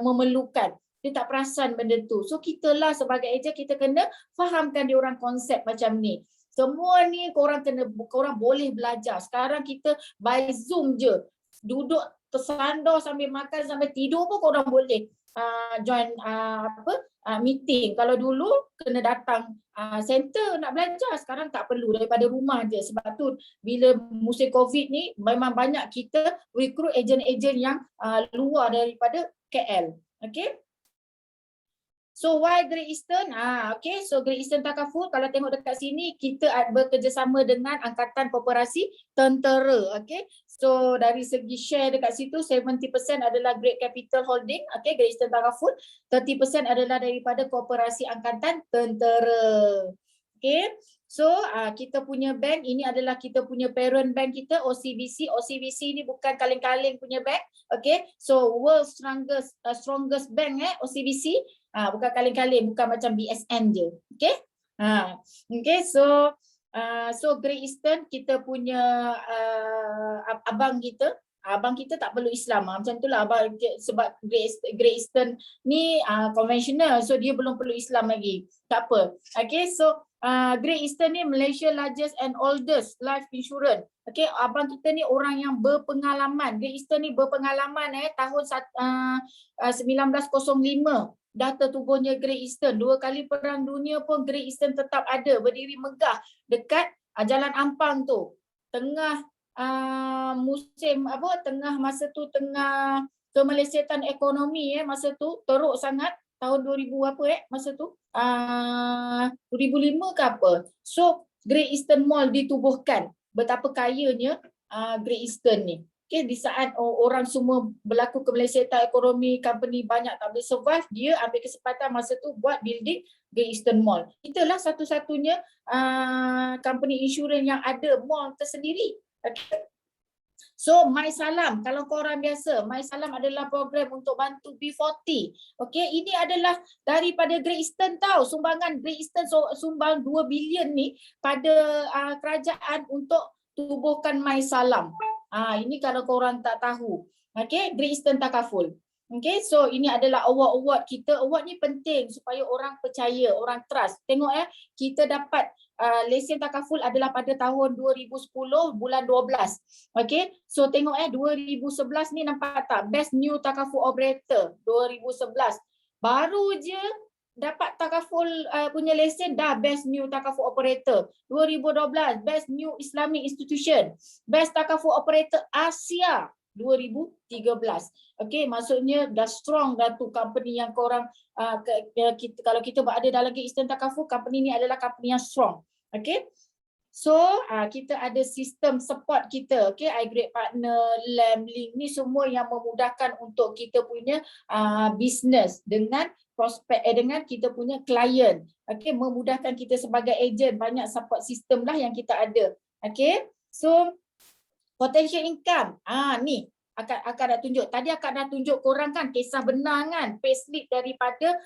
memerlukan. Dia tak perasan benda tu. So kita lah sebagai ejen, kita kena fahamkan dia orang konsep macam ni. Semua ni korang boleh belajar. Sekarang kita by Zoom je. Duduk tersandar sambil makan sambil tidur pun korang boleh join meeting. Kalau dulu kena datang center nak belajar, sekarang tak perlu, daripada rumah je. Sebab tu bila musim COVID ni memang banyak kita recruit ejen-ejen yang luar daripada KL. Okay. So why Great Eastern? Okay, so Great Eastern Takaful, kalau tengok dekat sini, kita bekerjasama dengan Angkatan Koperasi Tentera. Okay, so dari segi share dekat situ, 70% adalah Great Capital Holding, okay, Great Eastern Takaful, 30% adalah daripada Koperasi Angkatan Tentera. Okay, so kita punya bank, ini adalah kita punya parent bank kita, OCBC. OCBC ni bukan kaleng-kaleng punya bank, okay, so world strongest bank OCBC. Bukan kaleng-kaleng, bukan macam BSN je. Okay? Okay, so Great Eastern, kita punya abang kita tak perlu Islam. Macam itulah abang, sebab Great Eastern ni konvensional, so dia belum perlu Islam lagi. Tak apa. Okay, so Great Eastern ni Malaysia largest and oldest life insurance. Okay, abang kita ni orang yang berpengalaman. Great Eastern ni berpengalaman tahun 1905. Dah tertubuhnya Great Eastern. 2 kali perang dunia pun Great Eastern tetap ada, berdiri megah dekat Jalan Ampang tu. Tengah tengah masa tu, tengah kemelesetan ekonomi masa tu teruk sangat, tahun 2000 masa tu, 2005 ke apa. So Great Eastern Mall ditubuhkan. Betapa kayanya Great Eastern ni. Okay, di saat orang semua berlaku kemelesetan ekonomi, company banyak tak boleh survive, dia ambil kesempatan masa tu buat building Great Eastern Mall. Itulah satu-satunya company insurans yang ada mall tersendiri. Okay. So MySalam, kalau korang biasa, MySalam adalah program untuk bantu B40. Okay, ini adalah daripada Great Eastern tau. Sumbangan Great Eastern sumbang 2 bilion ni pada kerajaan untuk tubuhkan MySalam. Ini kalau korang tak tahu. Okay, Great Eastern Takaful. Okay, so ini adalah award-award kita. Award ni penting supaya orang percaya, orang trust. Tengok kita dapat lesen Takaful adalah pada tahun 2010 bulan 12. Okay, so tengok 2011 ni nampak tak? Best New Takaful Operator 2011. Baru je dapat Takaful punya lesen dah Best New Takaful Operator. 2012 Best New Islamic Institution, Best Takaful Operator Asia 2013. Okay, maksudnya dah strong dah tu company yang korang kalau kita berada dalam Great Eastern Takaful, company ni adalah company yang strong. Okay, so kita ada sistem support kita. Okay, iGrade Partner, LAMLink ni semua yang memudahkan untuk kita punya business dengan prospek dengan kita punya klien. Okay, memudahkan kita sebagai ejen, banyak support system lah yang kita ada. Okay, so potential income, ni akan dah tunjuk. Tadi akan dah tunjuk korang kan kisah benar kan, payslip daripada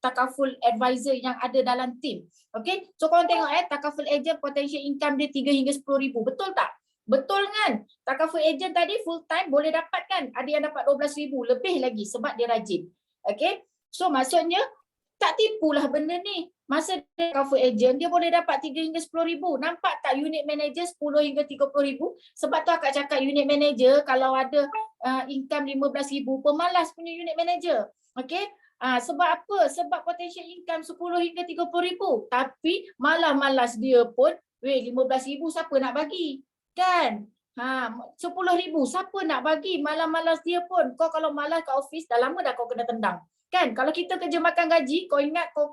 Takaful advisor yang ada dalam team. Okay, so korang tengok Takaful agent potential income dia 3 hingga 10,000. Betul tak? Betul kan? Takaful agent tadi full time boleh dapat kan? Ada yang dapat 12,000 lebih lagi sebab dia rajin. Okay, so maksudnya tak tipulah benda ni. Masa dia Takaful agent, dia boleh dapat 3 hingga 10,000. Nampak tak unit manager 10 hingga 30,000? Sebab tu akak cakap unit manager kalau ada income 15,000, pemalas punya unit manager. Okay, sebab apa? Sebab potential income 10 hingga 30,000. Tapi malas dia pun, 15,000 siapa nak bagi? Kan? 10,000 siapa nak bagi? Malas dia pun. Kau kalau malas kat office, dah lama dah kau kena tendang. Kan? Kalau kita kerja makan gaji, kau ingat kau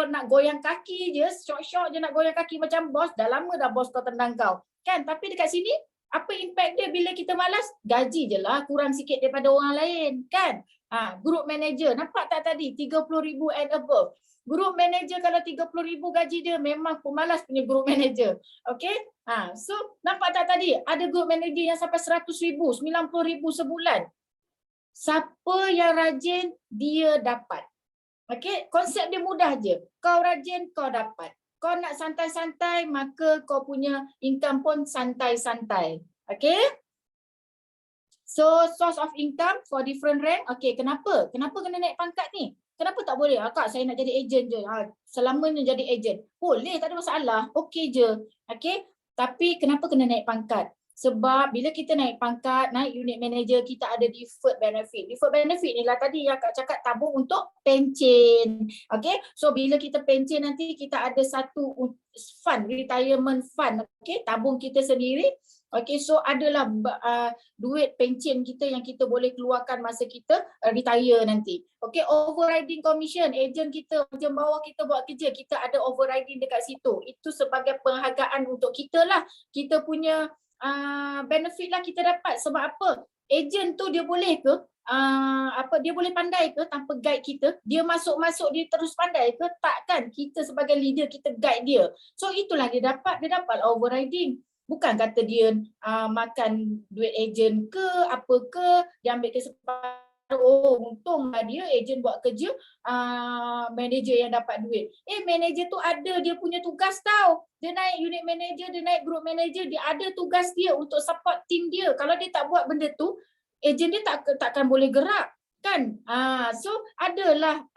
nak goyang kaki je, syok-syok je nak goyang kaki macam bos, dah lama dah bos kau tendang kau. Kan? Tapi dekat sini, apa impact dia bila kita malas? Gaji je lah, kurang sikit daripada orang lain. Kan? Group manager, nampak tak tadi? 30,000 and above. Group manager kalau 30,000 gaji dia, memang pemalas punya group manager. Okay? So, nampak tak tadi? Ada group manager yang sampai 100,000, 90,000 sebulan. Siapa yang rajin, dia dapat. Okay? Konsep dia mudah je. Kau rajin, kau dapat. Kau nak santai-santai, maka kau punya income pun santai-santai. Okay? So, source of income for different rank. Okay, kenapa? Kenapa kena naik pangkat ni? Kenapa tak boleh? Kak, saya nak jadi ejen je. Selamanya jadi ejen. Boleh, tak ada masalah. Okey je. Okey. Tapi kenapa kena naik pangkat? Sebab bila kita naik pangkat, naik unit manager, kita ada deferred benefit. Deferred benefit ni lah tadi yang Kak cakap, tabung untuk pencen. Okay, so bila kita pencen nanti kita ada satu fund, retirement fund. Okay, tabung kita sendiri. Okay, so adalah duit pencen kita yang kita boleh keluarkan masa kita retire nanti. Okay, overriding commission, ejen kita, ejen bawah kita buat kerja, kita ada overriding dekat situ. Itu sebagai penghargaan untuk kita lah. Kita punya benefit lah kita dapat. Sebab apa? Ejen tu dia boleh ke? Dia boleh pandai ke tanpa guide kita? Dia masuk-masuk dia terus pandai ke? Tak kan? Kita sebagai leader kita guide dia. So itulah dia dapat overriding. Bukan kata dia makan duit ejen ke apa ke, dia ambil kesempatan. Oh, untunglah dia ejen buat kerja, manager yang dapat duit. Manager tu ada dia punya tugas tau. Dia naik unit manager, dia naik group manager, dia ada tugas dia untuk support team dia. Kalau dia tak buat benda tu, ejen dia takkan boleh gerak. Kan? So adalah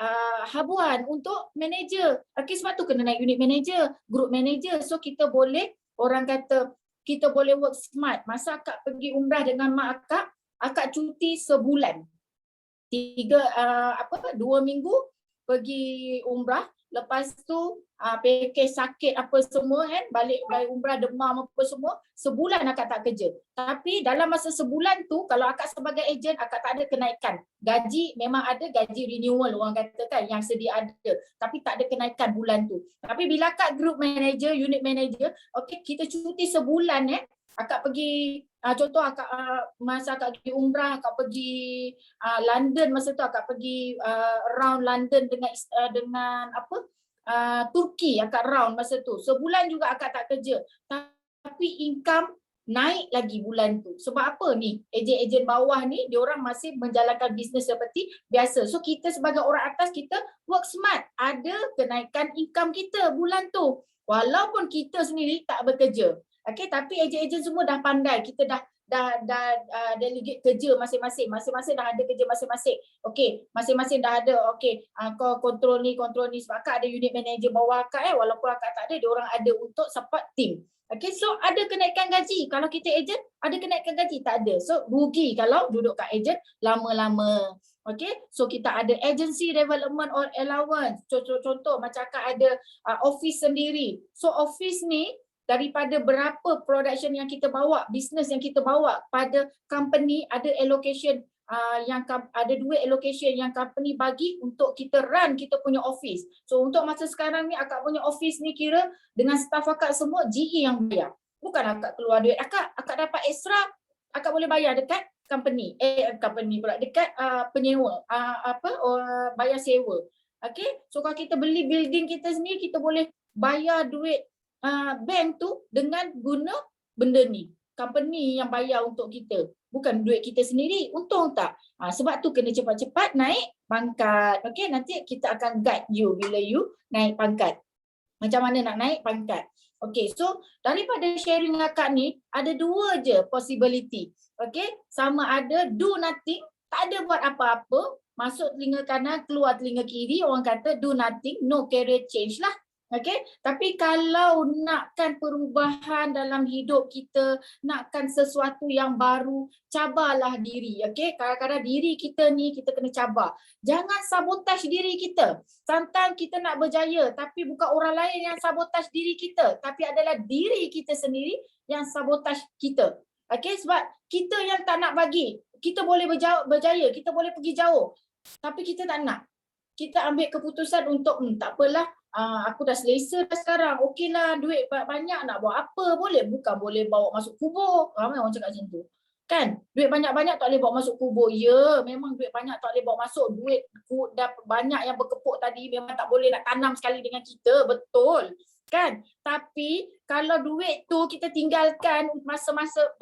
habuan untuk manager. Okay, sebab tu kena naik unit manager, group manager. So kita boleh, orang kata kita boleh work smart. Masa akak pergi umrah dengan mak akak cuti sebulan. 2 minggu pergi umrah, lepas tu package sakit apa semua kan, balik dari umrah demam apa semua, sebulan akak tak kerja. Tapi dalam masa sebulan tu, kalau akak sebagai ejen, akak tak ada kenaikan. Gaji memang ada, gaji renewal orang kata kan, yang sedia ada. Tapi tak ada kenaikan bulan tu. Tapi bila akak group manager, unit manager, okay, kita cuti sebulan akak pergi, contoh akak masa akak pergi umrah, akak pergi London, masa tu akak pergi round London dengan Turki, akak round masa tu. Sebulan juga akak tak kerja. Tapi income naik lagi bulan tu. Sebab apa ni? Ejen-ejen bawah ni, diorang masih menjalankan bisnes seperti biasa. So kita sebagai orang atas, kita work smart. Ada kenaikan income kita bulan tu. Walaupun kita sendiri tak bekerja. Okay, tapi ejen-ejen semua dah pandai. Kita dah delegate kerja masing-masing. Masing-masing dah ada kerja masing-masing. Okay, masing-masing dah ada. Okay, kau kontrol ni. Sebab akak ada unit manager bawah akak walaupun akak tak ada, diorang ada untuk support team. Okay, so ada kenaikan gaji. Kalau kita ejen, ada kenaikan gaji? Tak ada. So rugi kalau duduk kat ejen lama-lama. Okay, so kita ada agency development or allowance. Contoh macam akak ada office sendiri. So office ni, daripada berapa production yang kita bawa, business yang kita bawa pada company, ada allocation yang ada duit allocation yang company bagi untuk kita run kita punya office. So untuk masa sekarang ni akak punya office ni kira dengan staff akak semua GE yang bayar. Bukan akak keluar duit. Akak dapat extra, akak boleh bayar dekat company. Company pula dekat penyewa, bayar sewa. Okay, so kalau kita beli building kita sendiri, kita boleh bayar duit bank tu dengan guna benda ni. Company yang bayar untuk kita. Bukan duit kita sendiri. Untung tak? Sebab tu kena cepat-cepat naik pangkat. Okay, nanti kita akan guide you bila you naik pangkat. Macam mana nak naik pangkat. Okay, so daripada sharing akak ni, ada 2 je possibility. Okay, sama ada do nothing, tak ada buat apa-apa, masuk telinga kanan, keluar telinga kiri, orang kata do nothing, no career change lah. Okay, tapi kalau nakkan perubahan dalam hidup kita, nakkan sesuatu yang baru, cabarlah diri. Okay, kadang-kadang diri kita ni kita kena cabar. Jangan sabotaj diri kita. Sometimes kita nak berjaya, tapi bukan orang lain yang sabotaj diri kita, tapi adalah diri kita sendiri yang sabotaj kita. Okay, sebab kita yang tak nak bagi. Kita boleh berjaya, kita boleh pergi jauh, tapi kita tak nak. Kita ambil keputusan untuk tak apalah, aku dah selesa dah sekarang, okeylah, duit banyak nak buat apa, boleh? Bukan boleh bawa masuk kubur. Ramai orang cakap macam tu. Kan? Duit banyak-banyak tak boleh bawa masuk kubur. Ya, memang duit banyak tak boleh bawa masuk. Duit dah banyak yang berkepuk tadi, memang tak boleh nak tanam sekali dengan kita. Betul. Kan? Tapi kalau duit tu kita tinggalkan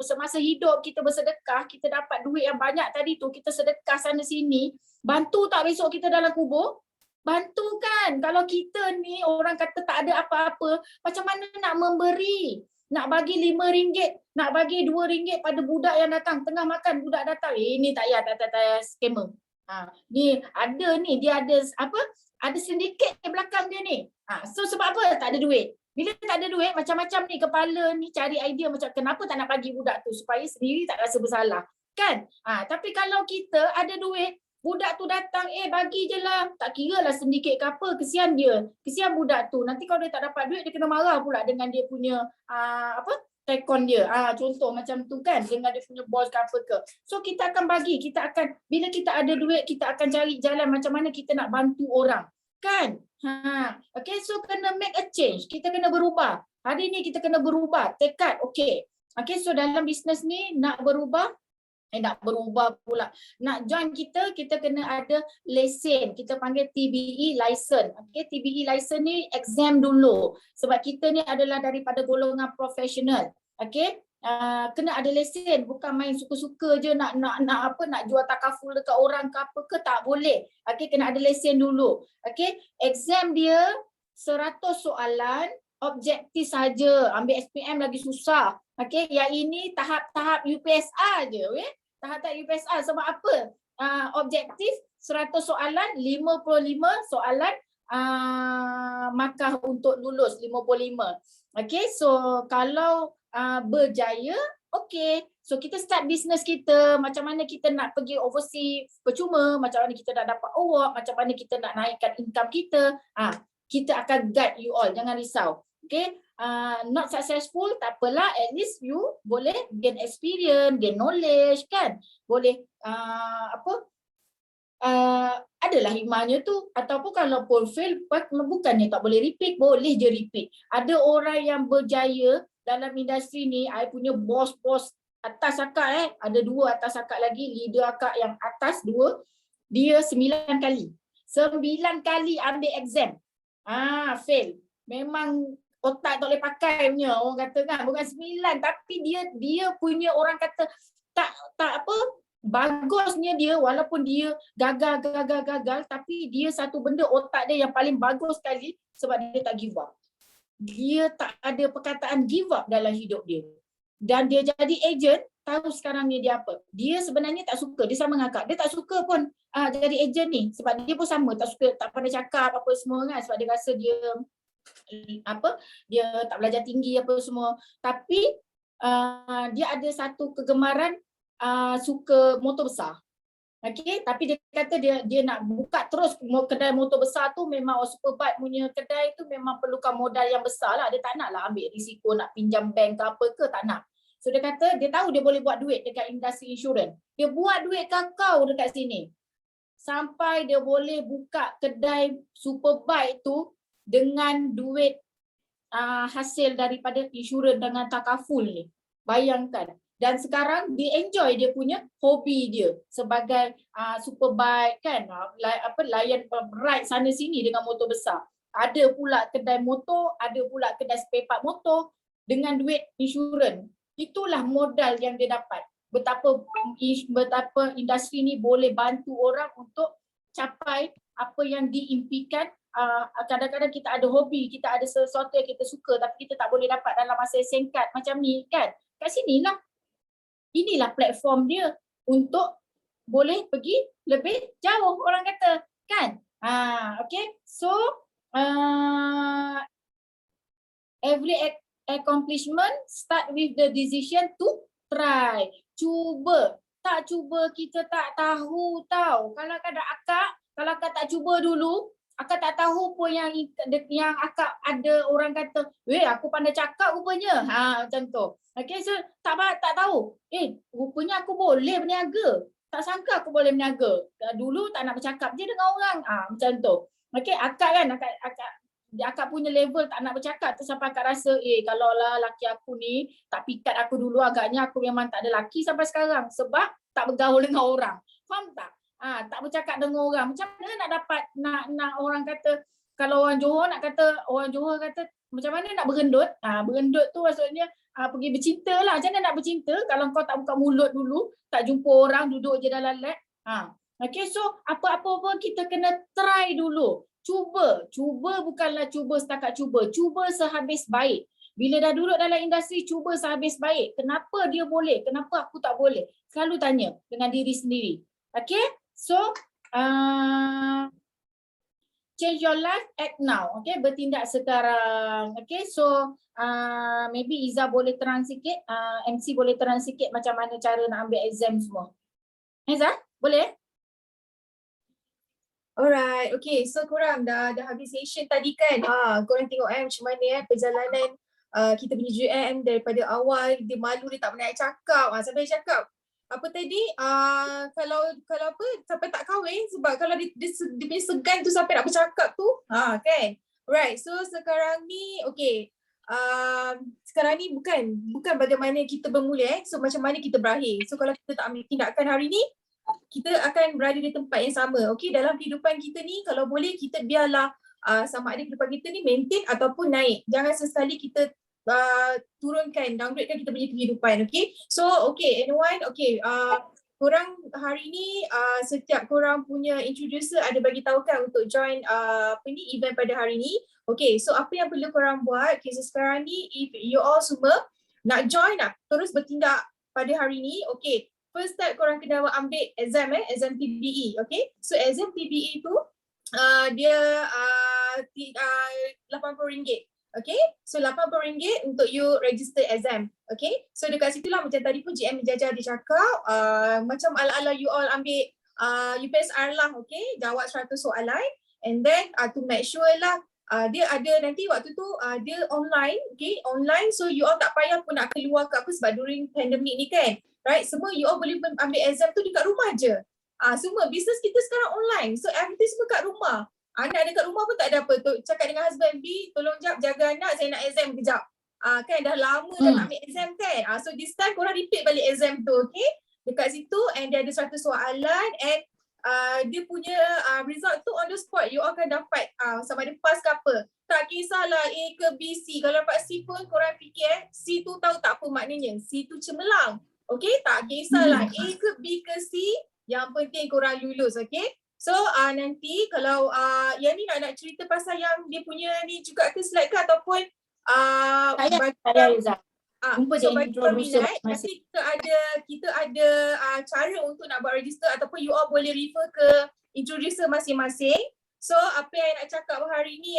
semasa hidup kita bersedekah, kita dapat duit yang banyak tadi tu, kita sedekah sana sini, bantu tak besok kita dalam kubur? Bantu kan? Kalau kita ni orang kata tak ada apa-apa, macam mana nak memberi? Nak bagi RM5, nak bagi RM2 pada budak yang datang, tengah makan budak datang. Ini tak payah, tak scammer. Ni ada ni, dia ada apa? Ada sindiket di belakang dia ni. So sebab apa? Tak ada duit. Bila tak ada duit, macam-macam ni kepala ni cari idea macam kenapa tak nak bagi budak tu supaya sendiri tak rasa bersalah. Kan? Tapi kalau kita ada duit, budak tu datang, bagi je lah. Tak kira lah sindiket ke apa, kesian dia. Kesian budak tu. Nanti kalau dia tak dapat duit, dia kena marah pula dengan dia punya tekon dia. Contoh macam tu kan, dengan dia punya bos ke apa ke. So kita akan bagi, bila kita ada duit, kita akan cari jalan macam mana kita nak bantu orang. Kan? Okay, so kena make a change. Kita kena berubah. Hari ni kita kena berubah. Tekad, okay. Okay, so dalam bisnes ni nak berubah pula. Nak join kita kena ada lesen. Kita panggil TBE license. Okay, TBE license ni exam dulu. Sebab kita ni adalah daripada golongan profesional. Okay, kena ada lesen. Bukan main suka-suka je nak jual takaful dekat orang ke apa ke, tak boleh. Okay, kena ada lesen dulu. Okay, exam dia 100 soalan, objektif saja. Ambil SPM lagi susah. Okay, yang ini tahap-tahap UPSR je. Okay? Tahap-tahap UPSR. Sebab apa? Objektif 100 soalan, 55 soalan markah untuk lulus, 55. Okay, so kalau berjaya, okay. So kita start business kita, macam mana kita nak pergi overseas percuma, macam mana kita nak dapat award, macam mana kita nak naikkan income kita. Kita akan guide you all, jangan risau. Okay, not successful, tak apalah, at least you boleh gain experience, gain knowledge kan. Boleh adalah hikmahnya tu. Ataupun kalau pun fail, bukannya tak boleh repeat, boleh je repeat. Ada orang yang berjaya dalam industri ni, I punya bos-bos atas akak ada 2 atas akak lagi, leader akak yang atas 2, dia 9 kali. 9 kali ambil exam. Fail. Memang otak tak boleh pakai punya, orang kata kan. Bukan 9, tapi dia punya orang kata tak apa, bagusnya dia, walaupun dia gagal, tapi dia satu benda, otak dia yang paling bagus sekali sebab dia tak give up. Dia tak ada perkataan give up dalam hidup dia. Dan dia jadi agent, tahu sekarang ni dia apa. Dia sebenarnya tak suka, dia sama dengan Kak. Dia tak suka pun jadi agent ni. Sebab dia pun sama, tak suka, tak pandai cakap apa semua kan. Sebab dia rasa dia tak belajar tinggi apa semua. Tapi dia ada satu kegemaran, suka motor besar. Okay, tapi dia kata dia nak buka terus kedai motor besar tu. Memang Superbike punya kedai tu memang perlukan modal yang besar lah. Dia tak nak lah ambil risiko nak pinjam bank ke apa ke, tak nak. So dia kata dia tahu dia boleh buat duit dekat industri insurans. Dia buat duit kakao dekat sini. Sampai dia boleh buka kedai Superbike tu dengan duit hasil daripada insurans dengan takaful ni. Bayangkan. Dan sekarang dia enjoy dia punya hobi dia sebagai Superbike kan, layan ride sana sini dengan motor besar. Ada pula kedai motor, ada pula kedai spare part motor dengan duit insurans. Itulah modal yang dia dapat. Betapa industri ni boleh bantu orang untuk capai apa yang diimpikan. Kadang-kadang kita ada hobi, kita ada sesuatu yang kita suka tapi kita tak boleh dapat dalam masa yang singkat macam ni kan. Kat sinilah. Inilah platform dia untuk boleh pergi lebih jauh, orang kata kan. Okay, so every accomplishment start with the decision to try. Cuba. Tak cuba kita tak tahu tau. Kalau akak tak cuba dulu, akak tak tahu pun yang akak ada orang kata, aku pandai cakap rupanya. Macam tu. Okay, so tak tahu. Rupanya aku boleh berniaga. Tak sangka aku boleh berniaga. Dulu tak nak bercakap je dengan orang. Macam tu. Okay, akak kan, akak punya level tak nak bercakap. Terus sampai akak rasa, kalau lah laki aku ni tak pikat aku dulu, agaknya aku memang tak ada laki sampai sekarang. Sebab tak bergaul dengan orang. Faham tak? Tak bercakap dengan orang. Macam mana nak dapat, nak orang kata, kalau orang Johor kata, macam mana nak berendut? Berendut tu maksudnya pergi bercinta lah. Macam mana nak bercinta kalau kau tak buka mulut dulu, tak jumpa orang, duduk je dalam lab. Okay, so apa-apa pun kita kena try dulu. Cuba bukanlah cuba setakat cuba. Cuba sehabis baik. Bila dah duduk dalam industri, cuba sehabis baik. Kenapa dia boleh? Kenapa aku tak boleh? Selalu tanya dengan diri sendiri. Okay, so change your life, act now. Okay, bertindak sekarang. Okay, so maybe Iza boleh terang sikit, MC boleh terang sikit macam mana cara nak ambil exam semua. Iza, boleh? Alright, okay. So korang dah habis session tadi kan? Korang tengok macam mana perjalanan kita punya GM daripada awal. Dia malu, dia tak pernah nak cakap. Sampai dia cakap apa tadi? Kalau apa sampai tak kahwin sebab kalau dia punya segan tu sampai nak bercakap tu. Kan? Right. So sekarang ni okay. Sekarang ni bukan bagaimana kita bermula So macam mana kita berakhir. So kalau kita tak ambil tindakan hari ni, kita akan berada di tempat yang sama. Okay, dalam kehidupan kita ni kalau boleh kita biarlah sama ada kehidupan kita ni maintain ataupun naik. Jangan sesekali kita turunkan, downgradekan kita punya kehidupan. Okay, so okay anyone, okay korang hari ni setiap korang punya introducer ada bagi tahu kan untuk join event pada hari ni. Okay, so apa yang perlu korang buat? Okay, so sekarang ni if you all semua nak join, nak terus bertindak pada hari ni, okay, first step korang kena ambil exam PBE, okay? So exam PBE tu dia RM80, okay? So RM80 untuk you register exam, okay? So dekat situlah macam tadi pun GM Jaja dia cakap macam ala-ala you all ambil UPSR lah, okay? Jawab 100 soalan and then to make sure lah dia ada nanti waktu tu dia online, okay? Online, so you all tak payah pun nak keluar ke apa sebab during pandemic ni kan? Right, semua you all boleh ambil exam tu dekat rumah je. Semua business kita sekarang online. So everything semua kat rumah. Anak dekat rumah pun tak ada apa. Cakap dengan husband, B, tolong jap jaga anak, saya nak exam kejap. Kan dah lama dah nak ambil exam kan. So this time korang repeat balik exam tu, okay? Dekat situ and dia ada 100 soalan and dia punya result tu on the spot. You all akan dapat sama ada pass ke apa. Tak kisahlah A ke B, C. Kalau dapat C pun korang fikir C tu tahu tak apa maknanya. C tu cemerlang. Okay, tak kisahlah A ke B ke C, yang penting korang lulus, okay? So nanti kalau yang ni nak cerita pasal yang dia punya ni juga ke slide ke ataupun saya Izzah. So bagi peminat, nanti kita ada cara untuk nak buat register ataupun you all boleh refer ke introducer masing-masing. So apa yang nak cakap hari ni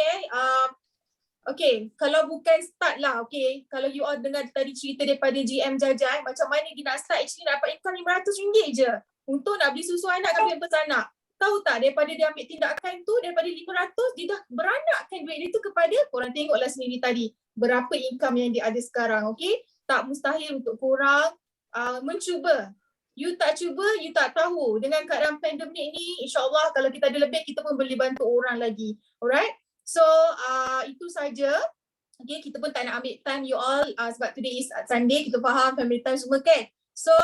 okay, kalau bukan start lah, okay. Kalau you all dengar tadi cerita daripada GM Jaja, macam mana dia nak start actually dapat income RM500 je untuk nak beli susu anak dan pampers anak. Tahu tak, daripada dia ambil tindakan tu, daripada RM500, dia dah beranakkan duit dia tu kepada, korang tengoklah sendiri tadi, berapa income yang dia ada sekarang, okay. Tak mustahil untuk korang mencuba. You tak cuba, you tak tahu. Dengan keadaan pandemik ni, insyaAllah kalau kita ada lebih, kita pun boleh bantu orang lagi. Alright? So itu saja. Okay, kita pun tak nak ambil time you all sebab today is Sunday, kita faham family time semua kan. So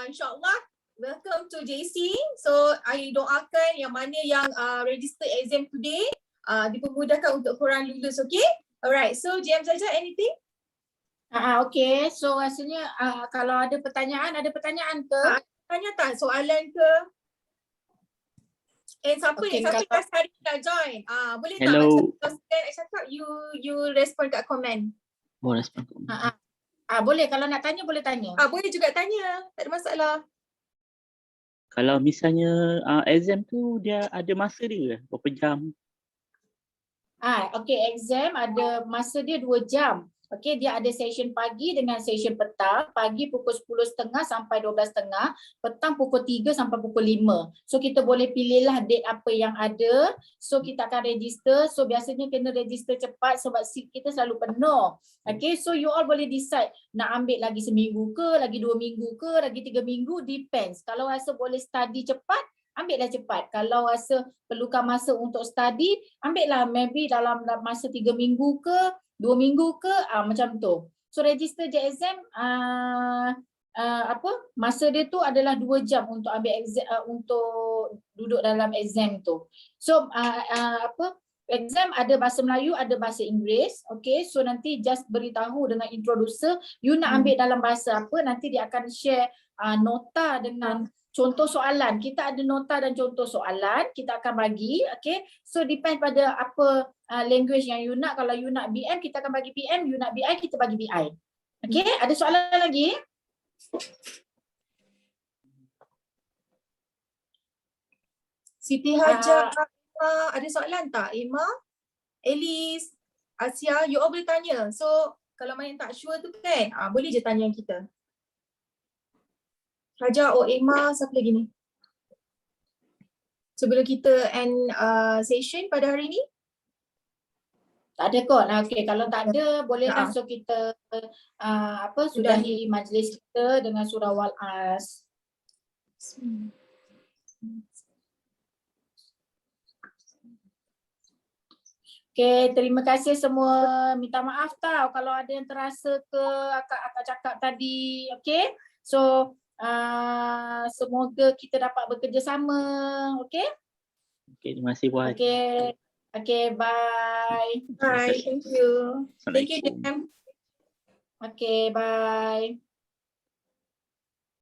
insyaAllah welcome to JC. So I doakan yang mana yang register exam today dipermudahkan untuk korang lulus, okay? Alright, so GM Jaja, anything? Okay, so rasanya kalau ada pertanyaan ke? Tanya tak soalan ke? Siapa Okay, siapa yang hari ni nak join? Boleh Hello. tak macam saya nak cakap you respon kat komen. Mau respon. Boleh, kalau nak tanya boleh tanya. Boleh juga tanya, tak ada masalah. Kalau misalnya exam tu dia ada masa dia berapa jam? Okay, exam ada masa dia 2 jam. Okay, dia ada session pagi dengan session petang. Pagi pukul 10.30 sampai 12.30. Petang pukul 3 sampai pukul 5. So kita boleh pilihlah date apa yang ada. So kita akan register. So biasanya kena register cepat sebab seat kita selalu penuh. Okay, so you all boleh decide nak ambil lagi seminggu ke, lagi 2 minggu ke, lagi 3 minggu, depends. Kalau rasa boleh study cepat, ambillah cepat. Kalau rasa perlukan masa untuk study, ambillah maybe dalam masa 3 minggu ke, 2 minggu ke, macam tu. So register je exam, masa dia tu adalah 2 jam untuk ambil exam, untuk duduk dalam exam tu. So exam ada bahasa Melayu, ada bahasa Inggeris. Okay, so nanti just beritahu dengan introducer, you nak ambil dalam bahasa apa, nanti dia akan share nota dengan contoh soalan. Kita ada nota dan contoh soalan, kita akan bagi, okay. So depend pada apa language yang you nak. Kalau you nak BM, kita akan bagi BM. You nak BI, kita bagi BI. Okay, ada soalan lagi? Siti Hajar, ada soalan tak? Emma, Elis, Asia, you all boleh tanya. So kalau mana yang tak sure tu kan, boleh je tanya kita. Hajar, Emma, siapa lagi ni? Sebelum kita end session pada hari ni. Tak ada kot. Okey, kalau tak ada boleh langsung kita sudahi majlis kita dengan surah Wal-As. Okay, terima kasih semua. Minta maaf tau kalau ada yang terasa ke akak cakap tadi. Okay, so semoga kita dapat bekerjasama. Okay? Okay, terima kasih Puan. Okay, bye. Bye, thank you. Thank you, Dem. Okay, bye.